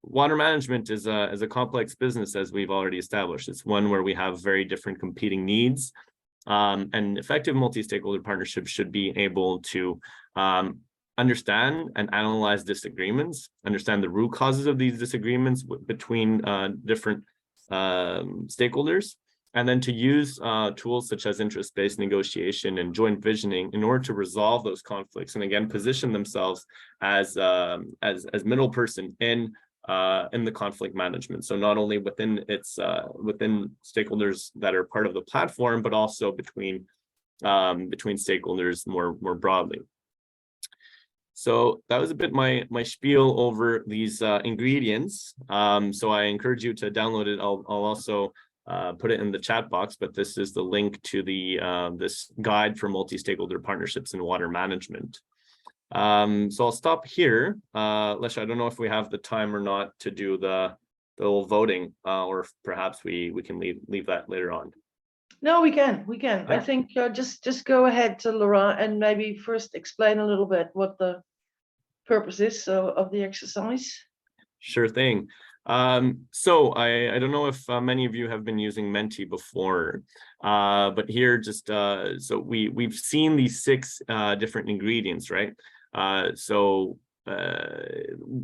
water management is a complex business, as we've already established. It's one where we have very different competing needs, and effective multi-stakeholder partnerships should be able to understand and analyze disagreements, understand the root causes of these disagreements between different stakeholders, and then to use tools such as interest-based negotiation and joint visioning in order to resolve those conflicts, and again position themselves as middle person in the conflict management. So not only within stakeholders that are part of the platform, but also between stakeholders more broadly. So that was a bit my spiel over these ingredients. So I encourage you to download it. I'll also put it in the chat box, but this is the link to the this guide for multi-stakeholder partnerships in water management. So I'll stop here. Lesha, I don't know if we have the time or not to do the little voting, or if perhaps we can leave that later on. No, we can. Yeah. I think just go ahead to Laurent and maybe first explain a little bit what the purposes of the exercise. Sure thing. So I don't know if many of you have been using Menti before, but here just so we've seen these 6 different ingredients, right? So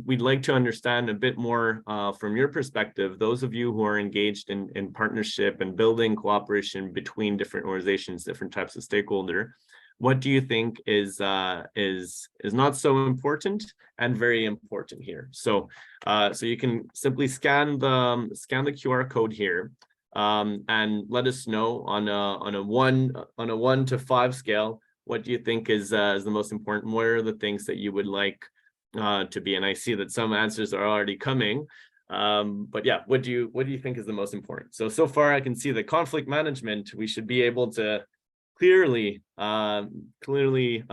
we'd like to understand a bit more from your perspective, those of you who are engaged in partnership and building cooperation between different organizations, different types of stakeholder. What do you think is not so important and very important here? So so you can simply scan the QR code here and let us know on a 1 to 5 scale. What do you think is the most important? What are the things that you would like to be? And I see that some answers are already coming. But yeah, what do you think is the most important? So far I can see that conflict management, we should be able to clearly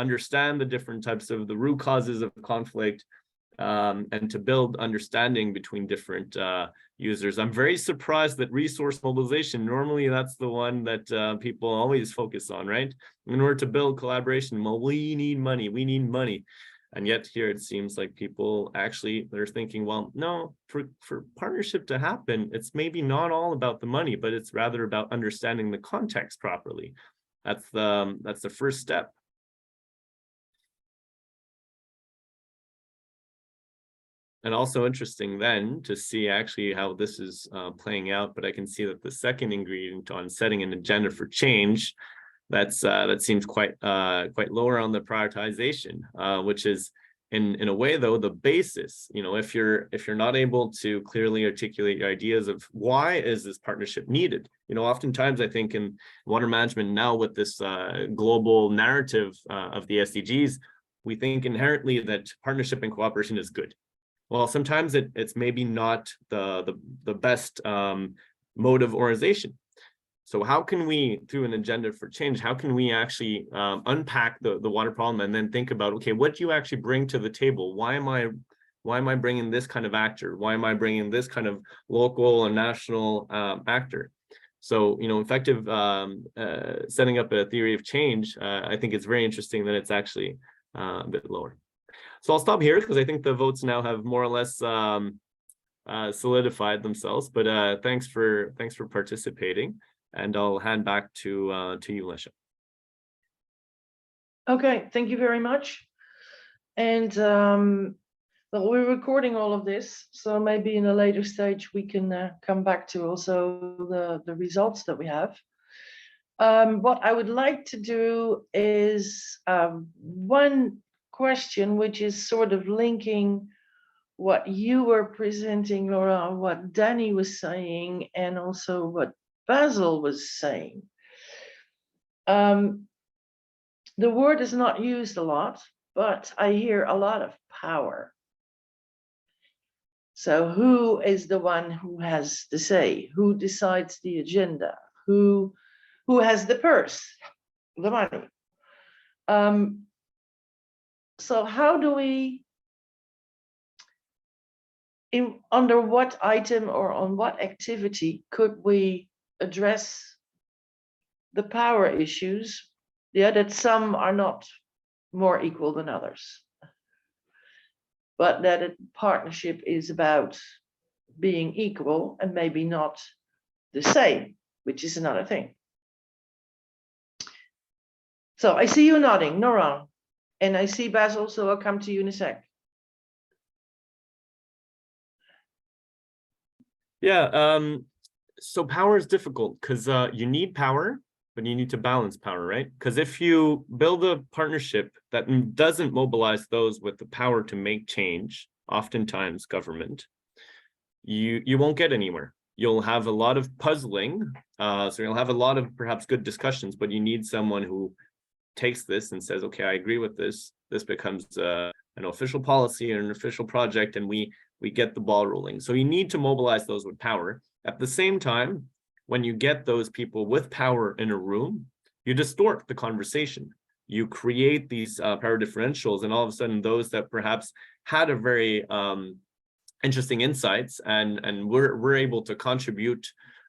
understand the different types of the root causes of conflict and to build understanding between different users. I'm very surprised that resource mobilization, normally that's the one that people always focus on, right? In order to build collaboration, well, we need money. And yet here it seems like people actually, they're thinking, well, no, for partnership to happen, it's maybe not all about the money, but it's rather about understanding the context properly. That's the first step. And also interesting then to see actually how this is playing out, but I can see that the second ingredient on setting an agenda for change, that seems quite lower on the prioritization, which is in a way though the basis. You know, if you're not able to clearly articulate your ideas of why is this partnership needed, you know, oftentimes I think in water management now with this global narrative of the SDGs, we think inherently that partnership and cooperation is good. Well, sometimes it's maybe not the best mode of organization. So how can we, through an agenda for change, how can we actually unpack the water problem and then think about, okay, what do you actually bring to the table? Why am I bringing this kind of actor? Why am I bringing this kind of local and national actor? So, you know, effective setting up a theory of change, I think it's very interesting that it's actually a bit lower. So I'll stop here because I think the votes now have more or less solidified themselves. But thanks for participating. And I'll hand back to you, Lesha. Okay, thank you very much. And well, we're recording all of this, so maybe in a later stage we can come back to also the results that we have. What I would like to do is one question, which is sort of linking what you were presenting, Laura, what Danny was saying, and also what Basil was saying. The word is not used a lot, but I hear a lot of power. So who is the one who has the say? Who decides the agenda? Who has the purse, the money? So how do we, under what item or on what activity could we address the power issues? Yeah, that some are not more equal than others, but that a partnership is about being equal and maybe not the same, which is another thing. So I see you nodding, Nora, and I see Basil, so I'll come to you in a sec. Yeah, so power is difficult because you need power, but you need to balance power, right? Because if you build a partnership that doesn't mobilize those with the power to make change, oftentimes government, you won't get anywhere. You'll have a lot of puzzling, so you'll have a lot of perhaps good discussions, but you need someone who takes this and says, okay, I agree with this. This becomes an official policy or an official project, and we get the ball rolling. So you need to mobilize those with power. At the same time, when you get those people with power in a room, you distort the conversation. You create these power differentials, and all of a sudden those that perhaps had a very interesting insights and we're able to contribute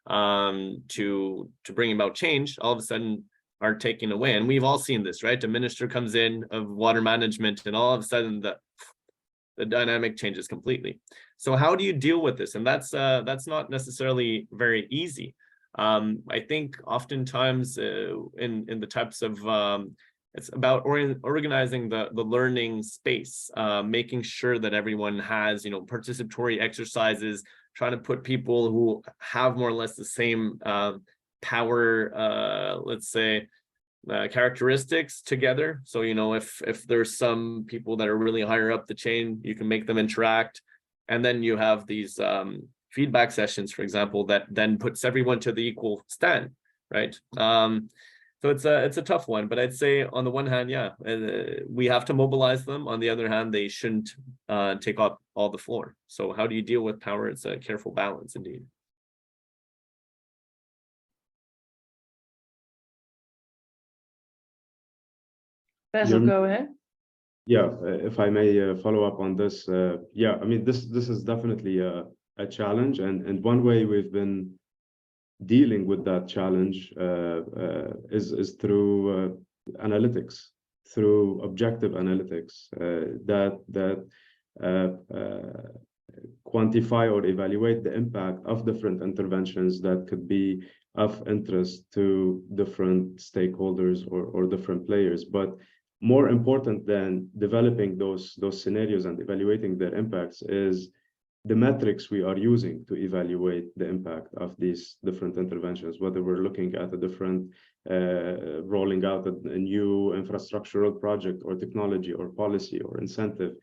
to bring about change, all of a sudden are taken away. And we've all seen this, right? A minister comes in of water management and all of a sudden the dynamic changes completely. So how do you deal with this? And that's not necessarily very easy. I think oftentimes in the types of it's about organizing the learning space, making sure that everyone has, you know, participatory exercises, trying to put people who have more or less the same power, let's say, characteristics together. So, you know, if there's some people that are really higher up the chain, you can make them interact. And then you have these feedback sessions, for example, that then puts everyone to the equal stand, right? So it's a tough one, but I'd say on the one hand, yeah, we have to mobilize them. On the other hand, they shouldn't take up all the floor. So how do you deal with power? It's a careful balance indeed. Basil, go ahead. Yeah, if I may follow up on this, yeah, I mean, this is definitely a challenge, and one way we've been dealing with that challenge is through analytics, through objective analytics that quantify or evaluate the impact of different interventions that could be of interest to different stakeholders or different players. But more important than developing those scenarios and evaluating their impacts is the metrics we are using to evaluate the impact of these different interventions, whether we're looking at a different rolling out a new infrastructural project or technology or policy or incentive,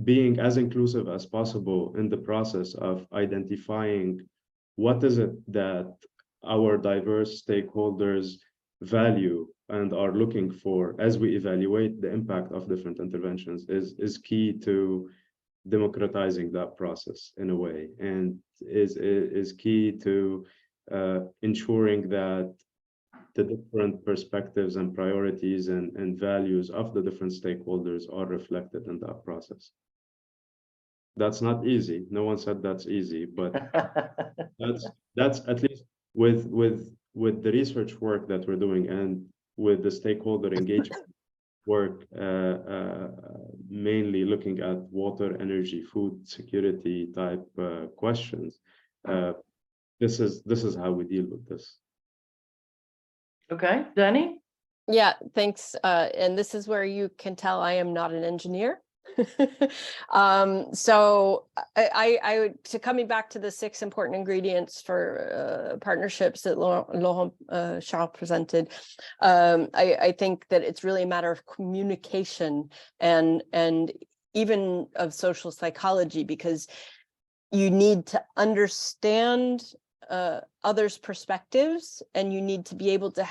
being as inclusive as possible in the process of identifying what is it that our diverse stakeholders value and are looking for as we evaluate the impact of different interventions is key to democratizing that process in a way, and is key to ensuring that the different perspectives and priorities and values of the different stakeholders are reflected in that process. That's not easy. No one said that's easy, but that's at least with the research work that we're doing and with the stakeholder engagement work, mainly looking at water, energy, food security type questions. This is how we deal with this. Okay, Danny? Yeah, thanks. And this is where you can tell I am not an engineer. So I would, to coming back to the 6 important ingredients for partnerships that Laurent Charles presented, I think that it's really a matter of communication and even of social psychology, because you need to understand others' perspectives, and you need to be able to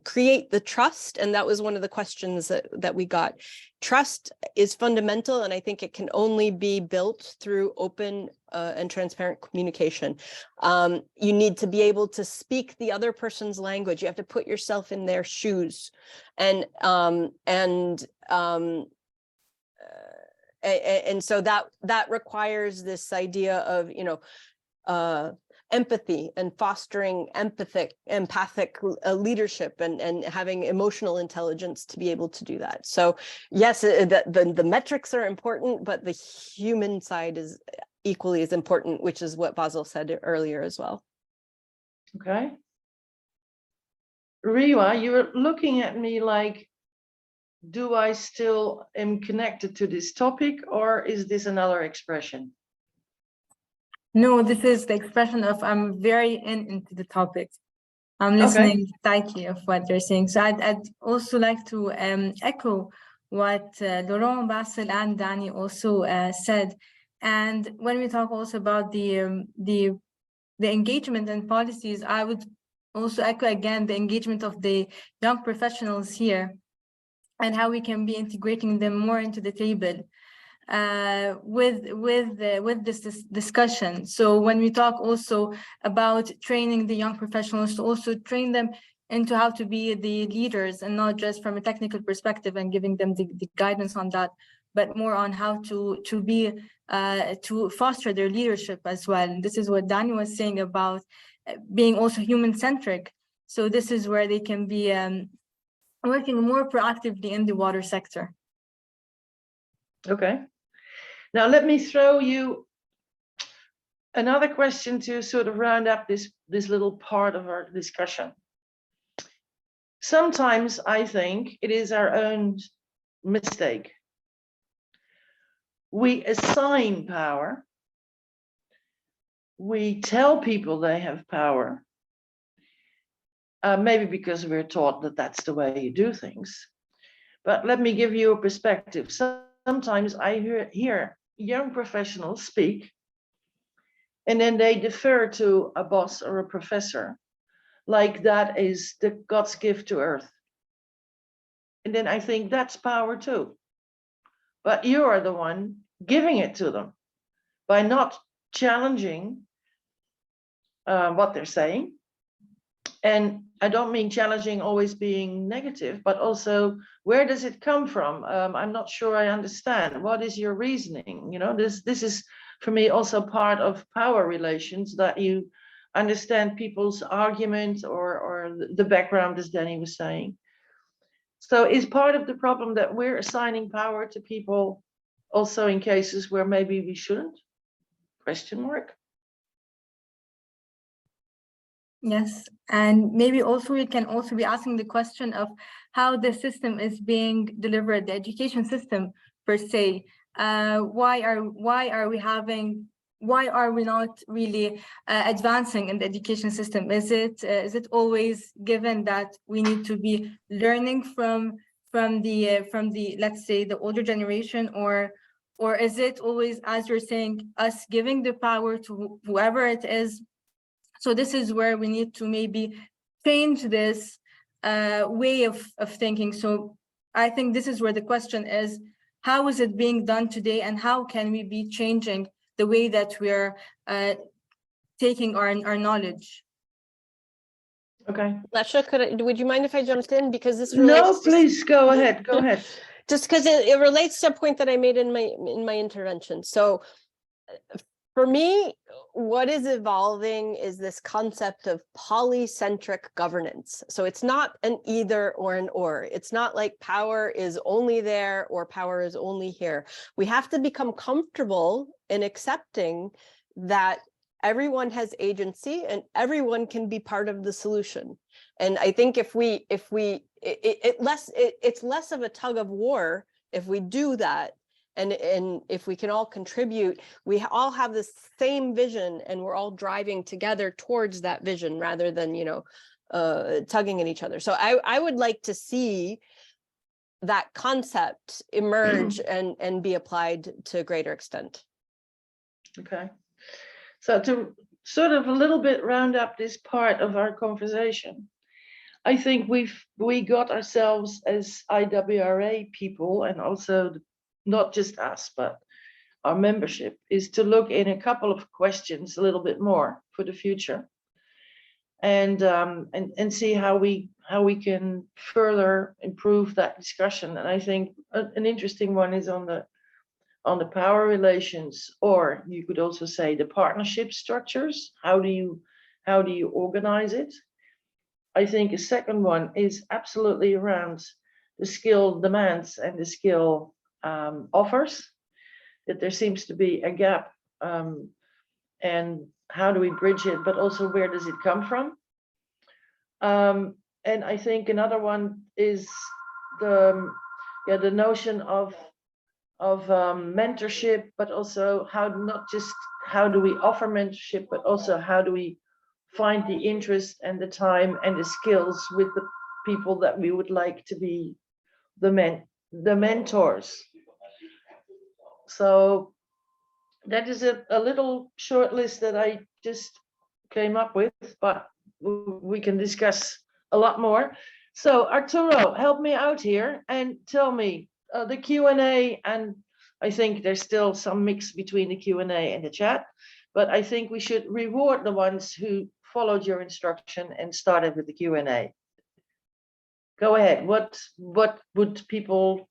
create the trust. And that was one of the questions that we got. Trust is fundamental, and I think it can only be built through open and transparent communication. You need to be able to speak the other person's language. You have to put yourself in their shoes, and so that requires this idea of, you know, empathy and fostering empathic leadership and having emotional intelligence to be able to do that. So yes, the metrics are important, but the human side is equally as important, which is what Basil said earlier as well. Okay. Riwa, you were looking at me like, do I still am connected to this topic, or is this another expression? No, this is the expression of I'm very into the topic. I'm listening tightly of what they're saying. So I'd also like to echo what Laurent, Basil, and Danny also said. And when we talk also about the engagement and policies, I would also echo again the engagement of the young professionals here and how we can be integrating them more into the table with this discussion. So when we talk also about training the young professionals, to also train them into how to be the leaders, and not just from a technical perspective and giving them the guidance on that, but more on how to be to foster their leadership as well. And this is what Danny was saying about being also human-centric. So this is where they can be working more proactively in the water sector. Okay. Now, let me throw you another question to sort of round up this little part of our discussion. Sometimes I think it is our own mistake. We assign power. We tell people they have power. Maybe because we're taught that that's the way you do things. But let me give you a perspective. Sometimes I hear young professionals speak, and then they defer to a boss or a professor, like that is the God's gift to earth. And then I think that's power too. But you are the one giving it to them by not challenging what they're saying. And I don't mean challenging always being negative, but also where does it come from? I'm not sure I understand. What is your reasoning? You know, this is for me also part of power relations, that you understand people's argument or the background, as Danny was saying. So is part of the problem that we're assigning power to people also in cases where maybe we shouldn't? Question mark. Yes, and maybe also we can also be asking the question of how the system is being delivered, the education system per se. Why are we not really advancing in the education system? Is it always given that we need to be learning from the let's say the older generation, or is it always, as you're saying, us giving the power to whoever it is? So this is where we need to maybe change this way of thinking. So I think this is where the question is, how is it being done today, and how can we be changing the way that we're taking our knowledge? Okay. Lesha, would you mind if I jumped in, because this relates? No, please go ahead. Go ahead. Just because it relates to a point that I made in my intervention. So for me, what is evolving is this concept of polycentric governance. So it's not an either or an or. It's not like power is only there or power is only here. We have to become comfortable in accepting that everyone has agency and everyone can be part of the solution. And I think it's less of a tug of war if we do that. And if we can all contribute, we all have the same vision and we're all driving together towards that vision rather than, tugging at each other. So I would like to see that concept emerge and be applied to a greater extent. Okay. So to sort of a little bit round up this part of our conversation, I think we got ourselves as IWRA people, and also not just us, but our membership, is to look in a couple of questions a little bit more for the future, and see how we can further improve that discussion. And I think an interesting one is on the power relations, or you could also say the partnership structures. How do you organize it? I think a second one is absolutely around the skill demands and the skill offers, that there seems to be a gap, and how do we bridge it, but also where does it come from? And I think another one is the notion of mentorship, but also not just how do we offer mentorship, but also how do we find the interest and the time and the skills with the people that we would like to be the mentors. So that is a little short list that I just came up with, but we can discuss a lot more. So Arturo, help me out here and tell me the Q&A, and I think there's still some mix between the Q&A and the chat, but I think we should reward the ones who followed your instruction and started with the Q&A. Go ahead. What would people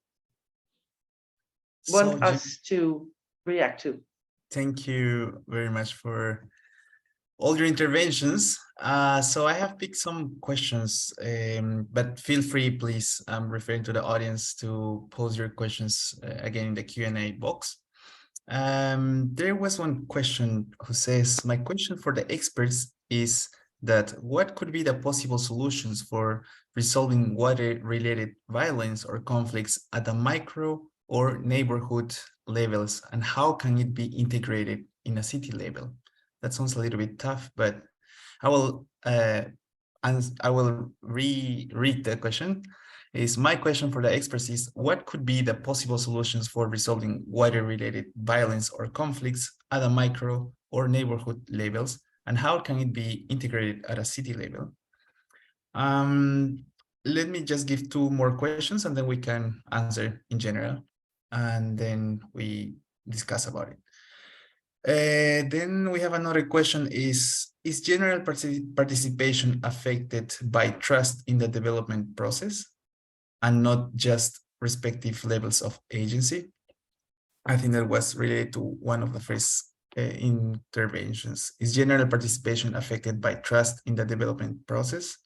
want us to react to? Thank you very much for all your interventions. So I have picked some questions, but feel free, please, I'm referring to the audience, to pose your questions again in the Q&A box. There was one question who says, my question for the experts is that what could be the possible solutions for resolving water-related violence or conflicts at the micro or neighborhood levels, and how can it be integrated in a city level? That sounds a little bit tough, but I will reread the question. My question for the experts is, what could be the possible solutions for resolving water-related violence or conflicts at a micro or neighborhood levels, and how can it be integrated at a city level? Let me just give two more questions and then we can answer in general, and then we discuss about it. Then we have another question is general participation affected by trust in the development process and not just respective levels of agency? I think that was related to one of the first interventions. Is general participation affected by trust in the development process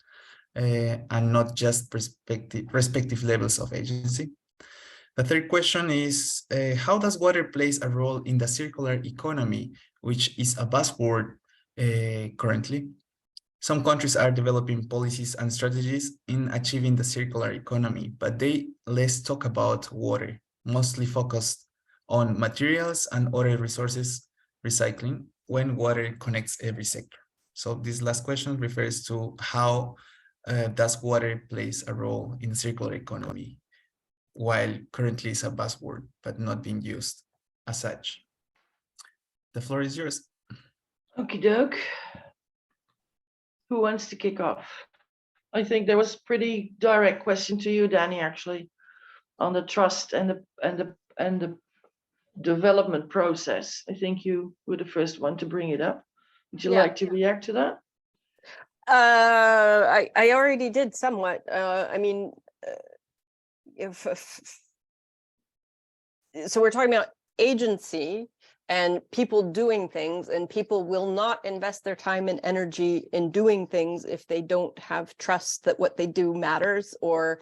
and not just respective levels of agency? The third question is, how does water plays a role in the circular economy, which is a buzzword currently? Some countries are developing policies and strategies in achieving the circular economy, but they less talk about water, mostly focused on materials and other resources recycling when water connects every sector. So this last question refers to how does water plays a role in the circular economy, while currently it's a buzzword, but not being used as such. The floor is yours. Okie doke. Who wants to kick off? I think there was a pretty direct question to you, Danny, actually, on the trust and the development process. I think you were the first one to bring it up. Would you like to react to that? I already did somewhat. I mean, so we're talking about agency and people doing things, and people will not invest their time and energy in doing things if they don't have trust that what they do matters or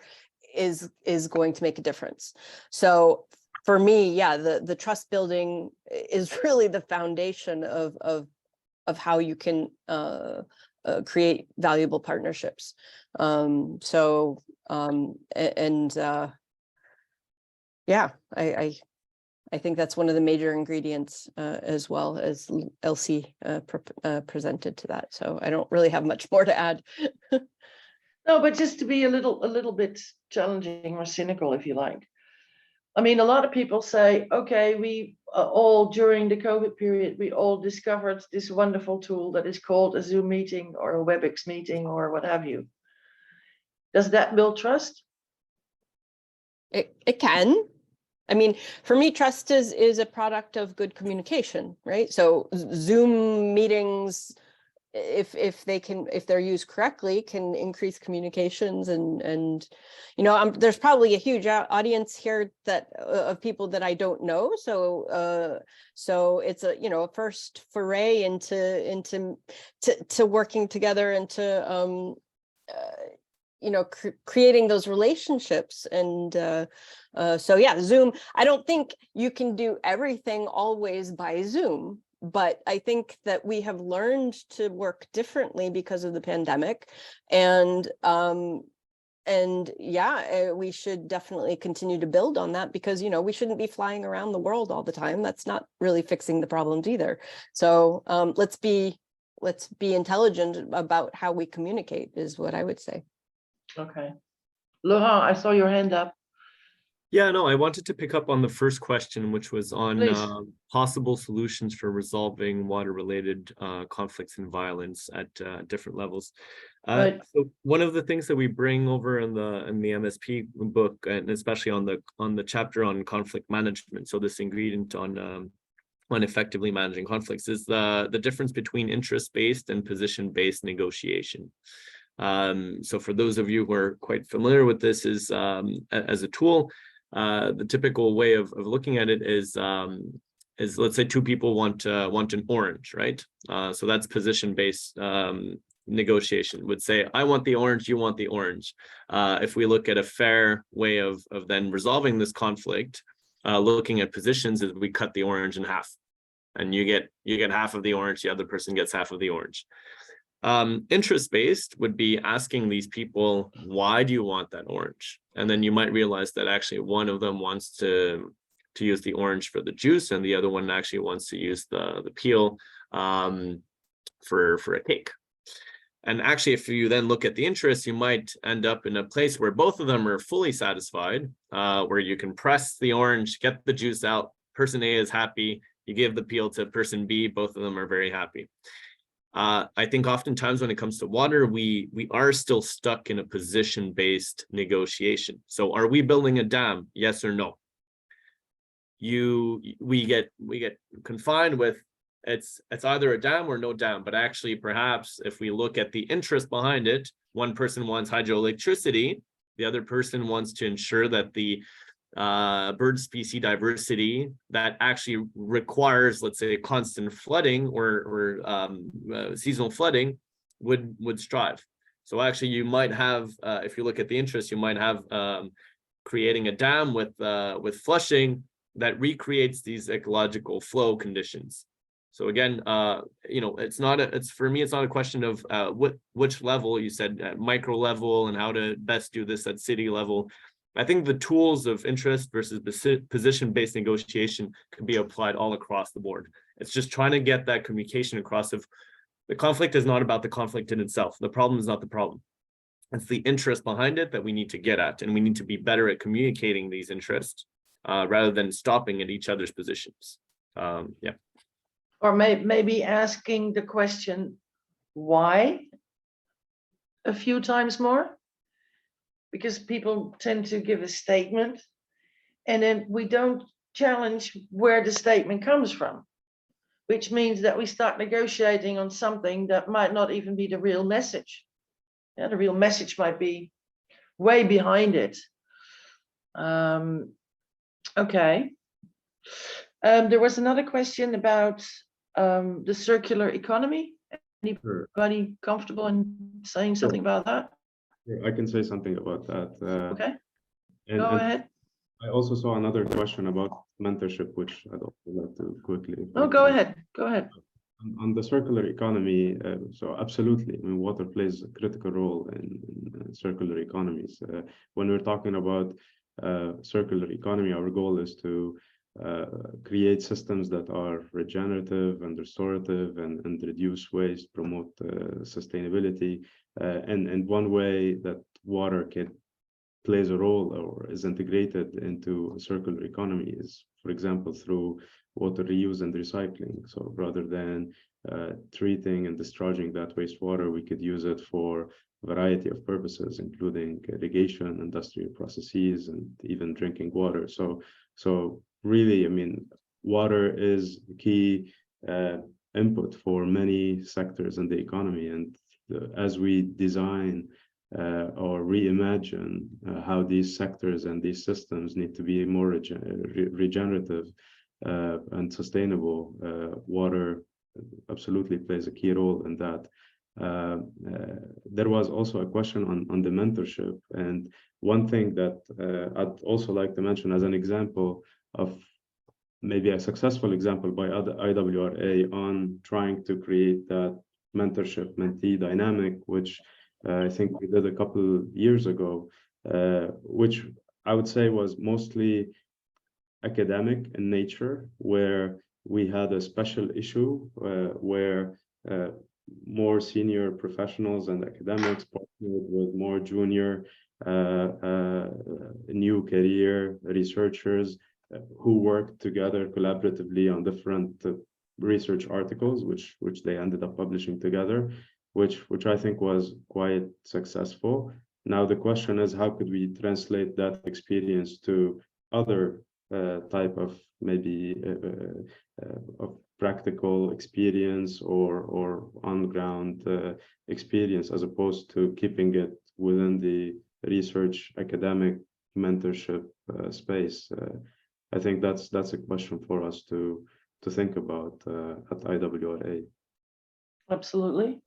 is going to make a difference. So for me, yeah, the trust building is really the foundation of how you can create valuable partnerships. Yeah, I think that's one of the major ingredients, as well as Elsie presented to that. So I don't really have much more to add. No, but just to be a little bit challenging or cynical, if you like. I mean, a lot of people say, okay, we all during the COVID period, we all discovered this wonderful tool that is called a Zoom meeting or a WebEx meeting or what have you. Does that build trust? It can. I mean, for me, trust is a product of good communication, right? So Zoom meetings, if they're used correctly, can increase communications and you know, there's probably a huge audience here that of people that I don't know. So it's a, you know, a first foray into working together and to you know, creating those relationships. And so yeah, Zoom, I don't think you can do everything always by Zoom, but I think that we have learned to work differently because of the pandemic. And yeah, we should definitely continue to build on that, because, you know, we shouldn't be flying around the world all the time. That's not really fixing the problems either. So let's be intelligent about how we communicate, is what I would say. Okay. Laurent, I saw your hand up. Yeah, no, I wanted to pick up on the first question, which was on possible solutions for resolving water-related conflicts and violence at different levels. Right. So one of the things that we bring over in the MSP book, and especially on the chapter on conflict management, so this ingredient on effectively managing conflicts, is the difference between interest-based and position-based negotiation. So for those of you who are quite familiar with this, is as a tool, the typical way of looking at it is let's say two people want an orange, right? So that's position-based negotiation. Would say, I want the orange, you want the orange. If we look at a fair way of then resolving this conflict, looking at positions is we cut the orange in half, and you get half of the orange, the other person gets half of the orange. Interest-based would be asking these people, why do you want that orange? And then you might realize that actually one of them wants to use the orange for the juice, and the other one actually wants to use the peel for a cake. And actually, if you then look at the interest, you might end up in a place where both of them are fully satisfied, where you can press the orange, get the juice out, person A is happy, you give the peel to person B, both of them are very happy. I think oftentimes when it comes to water, we are still stuck in a position-based negotiation. So are we building a dam? Yes or no? We get confined with it's either a dam or no dam, but actually perhaps if we look at the interest behind it, one person wants hydroelectricity, the other person wants to ensure that the bird species diversity that actually requires, let's say, constant flooding or seasonal flooding would strive. So actually you might have, if you look at the interest, you might have creating a dam with flushing that recreates these ecological flow conditions. So again, for me, it's not a question of which level. You said at micro level and how to best do this at city level. I think the tools of interest versus position-based negotiation can be applied all across the board. It's just trying to get that communication across of the conflict is not about the conflict in itself. The problem is not the problem. It's the interest behind it that we need to get at, and we need to be better at communicating these interests rather than stopping at each other's positions. Yeah. Or maybe asking the question, why a few times more? Because people tend to give a statement and then we don't challenge where the statement comes from, which means that we start negotiating on something that might not even be the real message. Yeah, the real message might be way behind it. Okay. There was another question about the circular economy. Anybody comfortable in saying something about that? I can say something about that. Okay, and ahead. I also saw another question about mentorship, which I'd also like to quickly. Oh, go ahead. On the circular economy, so absolutely, I mean, water plays a critical role in circular economies. When we're talking about circular economy, our goal is to create systems that are regenerative and restorative and reduce waste, promote sustainability. And one way that water plays a role or is integrated into a circular economy is, for example, through water reuse and recycling. So rather than treating and discharging that wastewater, we could use it for a variety of purposes, including irrigation, industrial processes, and even drinking water. So really, I mean, water is key input for many sectors in the economy. And as we design or reimagine how these sectors and these systems need to be more regenerative and sustainable, water absolutely plays a key role in that. There was also a question on the mentorship, and one thing that I'd also like to mention as an example of maybe a successful example by IWRA on trying to create that mentorship-mentee dynamic, which I think we did a couple years ago, which I would say was mostly academic in nature, where we had a special issue where more senior professionals and academics partnered with more junior new career researchers who worked together collaboratively on different research articles, which they ended up publishing together, which I think was quite successful. Now the question is, how could we translate that experience to other type of maybe of practical experience or on-ground experience, as opposed to keeping it within the research academic mentorship space. I think that's a question for us to think about at IWRA. Absolutely.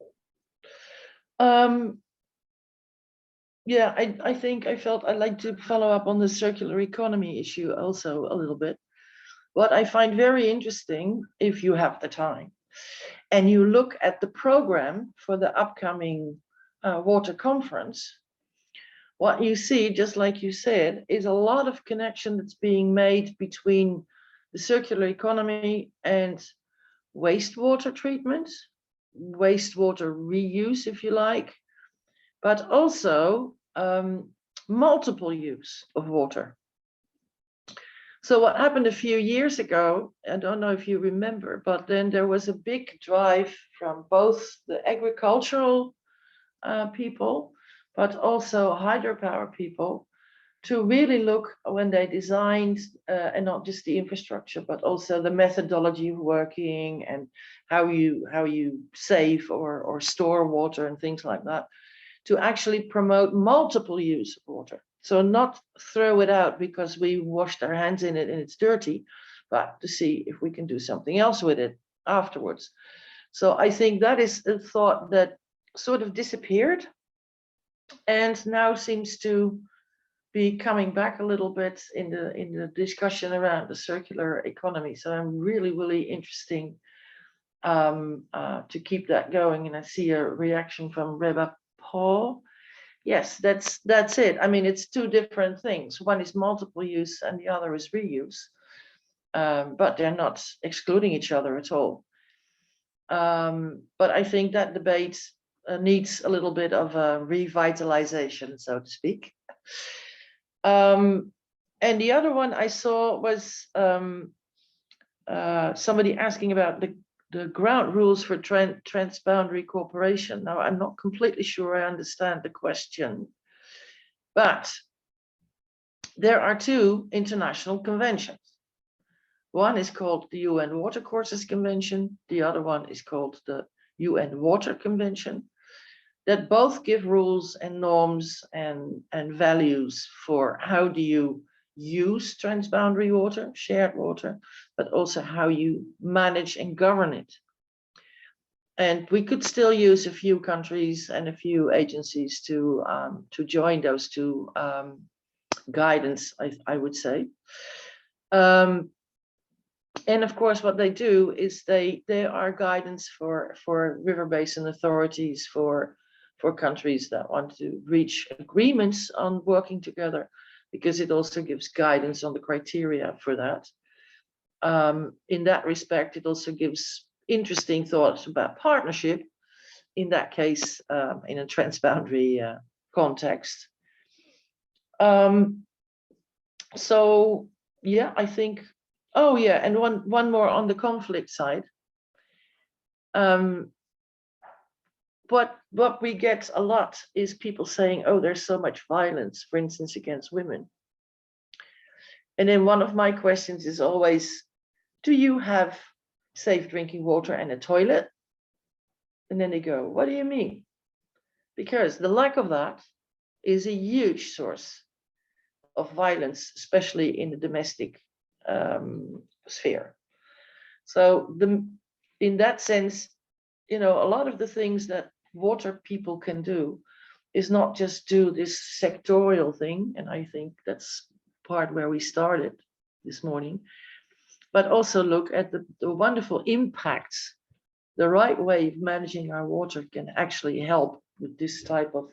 Yeah, I think I felt I'd like to follow up on the circular economy issue also a little bit. What I find very interesting, if you have the time, and you look at the program for the upcoming water conference, what you see, just like you said, is a lot of connection that's being made between the circular economy and wastewater treatment, wastewater reuse, if you like, but also multiple use of water. So what happened a few years ago, I don't know if you remember, but then there was a big drive from both the agricultural people, but also hydropower people, to really look when they designed, and not just the infrastructure, but also the methodology of working and how you save or store water and things like that, to actually promote multiple use of water. So not throw it out because we washed our hands in it and it's dirty, but to see if we can do something else with it afterwards. So I think that is a thought that sort of disappeared and now seems to be coming back a little bit in the discussion around the circular economy. So I'm really interesting to keep that going. And I see a reaction from Reba Paul. Yes, that's it. I mean, it's two different things. One is multiple use and the other is reuse, but they're not excluding each other at all. But I think that debate needs a little bit of a revitalization, so to speak. And the other one I saw was somebody asking about the ground rules for transboundary cooperation. Now, I'm not completely sure I understand the question, but there are two international conventions. One is called the UN Water Courses Convention. The other one is called the UN Water Convention, that both give rules and norms and values for how do you use transboundary water, shared water, but also how you manage and govern it. And we could still use a few countries and a few agencies to join those two guidance, I would say. And of course, what they do is they are guidance for river basin authorities, for countries that want to reach agreements on working together, because it also gives guidance on the criteria for that. In that respect, it also gives interesting thoughts about partnership, in that case, in a transboundary context. So yeah, I think, oh yeah, and one more on the conflict side. What we get a lot is people saying, oh, there's so much violence, for instance, against women. And then one of my questions is always, do you have safe drinking water and a toilet? And then they go, what do you mean? Because the lack of that is a huge source of violence, especially in the domestic sphere. So in that sense, you know, a lot of the things that water people can do is not just do this sectorial thing, and I think that's part where we started this morning, but also look at the wonderful impacts the right way of managing our water can actually help with this type of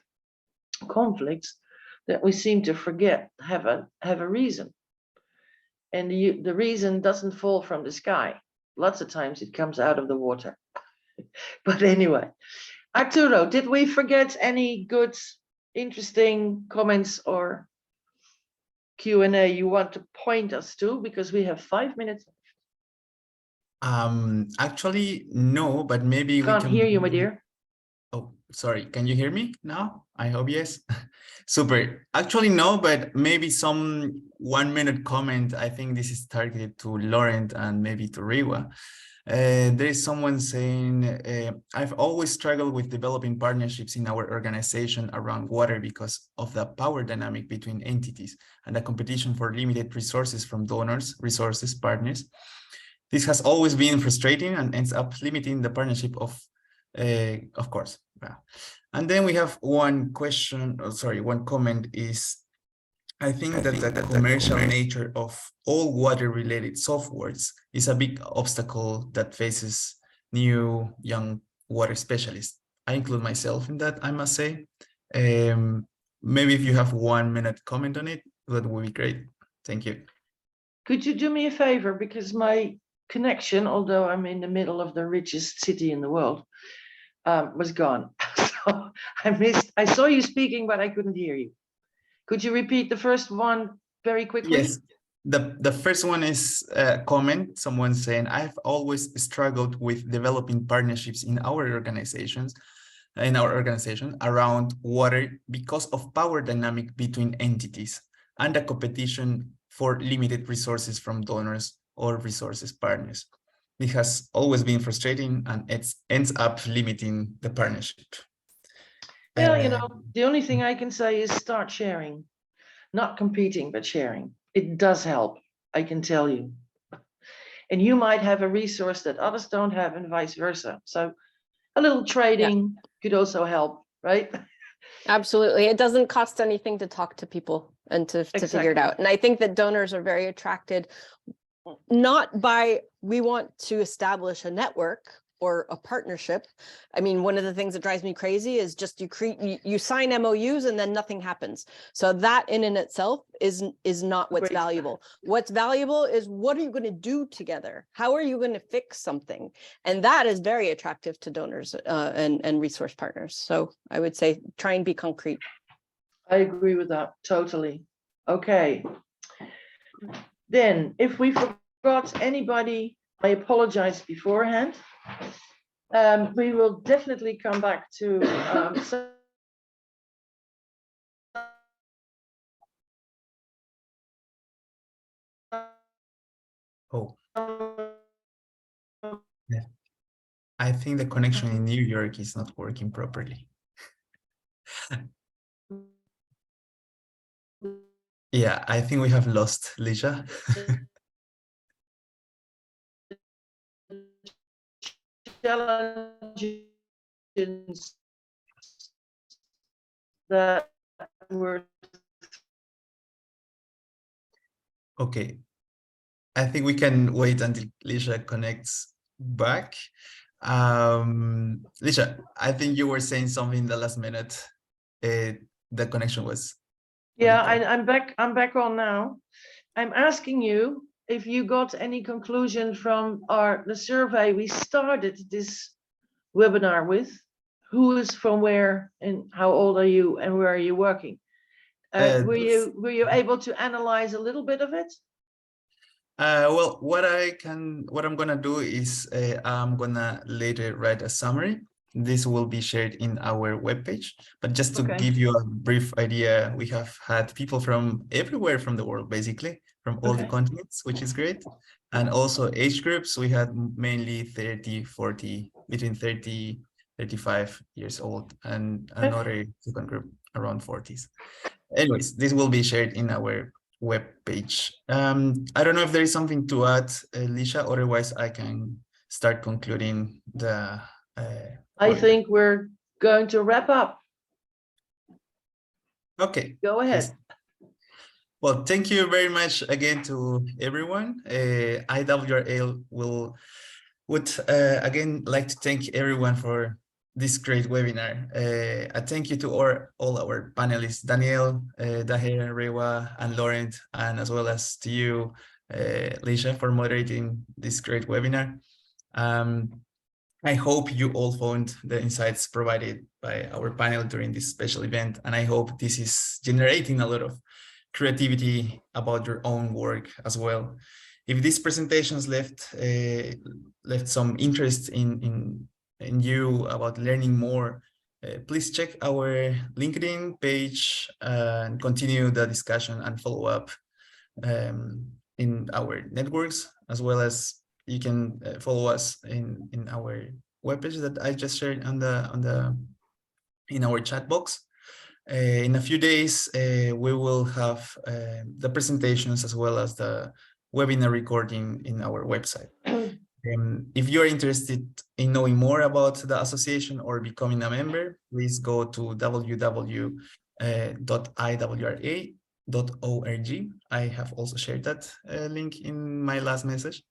conflicts that we seem to forget have a reason. And the reason doesn't fall from the sky. Lots of times it comes out of the water. But anyway, Arturo, did we forget any good, interesting comments or Q&A you want to point us to? Because we have 5 minutes. Actually, no, but maybe we Can't can hear you, my dear. Oh, sorry. Can you hear me now? I hope yes. Super. Actually, no, but maybe some 1 minute comment. I think this is targeted to Laurent and maybe to Rewa. There is someone saying, I've always struggled with developing partnerships in our organization around water because of the power dynamic between entities and the competition for limited resources from donors, resources, partners. This has always been frustrating and ends up limiting the partnership of Of course. Yeah. And then we have one question, one comment is, I think that the commercial nature of all water-related softwares is a big obstacle that faces new young water specialists. I include myself in that, I must say. Maybe if you have 1 minute comment on it, that would be great. Thank you. Could you do me a favor? Because my connection, although I'm in the middle of the richest city in the world, was gone. So I saw you speaking, but I couldn't hear you. Could you repeat the first one very quickly? Yes. The first one is a comment, someone saying, I've always struggled with developing partnerships in our organization around water because of power dynamic between entities and the competition for limited resources from donors or resources partners. It has always been frustrating and it ends up limiting the partnership. Yeah, you know, the only thing I can say is start sharing, not competing, but sharing. It does help, I can tell you. And you might have a resource that others don't have and vice versa. So a little trading could also help, right? Absolutely. It doesn't cost anything to talk to people and to figure it out. And I think that donors are very attracted, not by, we want to establish a network or a partnership. I mean, one of the things that drives me crazy is just you sign MOUs and then nothing happens. So that in and itself is not what's valuable. What's valuable is, what are you going to do together? How are you going to fix something? And that is very attractive to donors and resource partners. So I would say try and be concrete. I agree with that totally. Okay. Then if we forgot anybody, I apologize beforehand. We will definitely come back to Yeah. I think the connection in New York is not working properly. Yeah, I think we have lost Lisha. challenges that were. Okay, I think we can wait until Lisha connects back. Lisha, I think you were saying something in the last minute. The connection was. Yeah, I'm back on now. I'm asking you if you got any conclusion from the survey we started this webinar with. Who is from where and how old are you and where are you working? Were you able to analyze a little bit of it? Well, what I'm gonna do is I'm gonna later write a summary. This will be shared in our webpage, but just to give you a brief idea, we have had people from everywhere from the world, basically, from all the continents, which is great. And also age groups, we had mainly 30, 40, between 30, 35 years old, and another second group around 40s. Anyways, this will be shared in our web page. I don't know if there is something to add, Lisha, otherwise I can start concluding the I think we're going to wrap up. Okay. Go ahead. Yes. Well, thank you very much again to everyone. IWRA would again like to thank everyone for this great webinar. A thank you to all our panelists, Daniel, Daher, Rewa, and Laurent, and as well as to you, Lisha, for moderating this great webinar. I hope you all found the insights provided by our panel during this special event, and I hope this is generating a lot of creativity about your own work as well. If these presentations left some interest in you about learning more, please check our LinkedIn page and continue the discussion and follow up in our networks, as well as you can follow us in our webpage that I just shared in our chat box. In a few days, we will have the presentations as well as the webinar recording in our website. If you're interested in knowing more about the association or becoming a member, please go to www.iwra.org. I have also shared that link in my last message.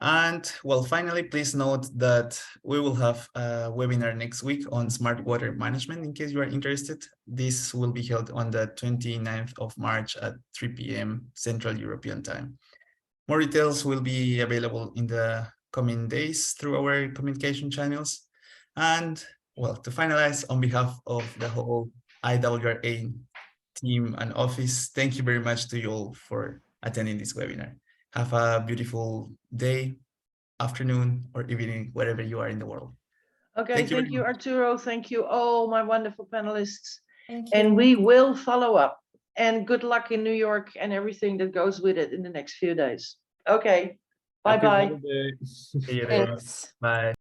And well, finally, please note that we will have a webinar next week on smart water management in case you are interested. This will be held on the 29th of March at 3 p.m. Central European Time. More details will be available in the coming days through our communication channels. And well, to finalize, on behalf of the whole IWRA team and office, thank you very much to you all for attending this webinar. Have a beautiful day, afternoon, or evening, wherever you are in the world. Okay, thank you, Arturo. Thank you all my wonderful panelists. And we will follow up. And good luck in New York and everything that goes with it in the next few days. Okay, bye-bye. See you there. Thanks. Bye.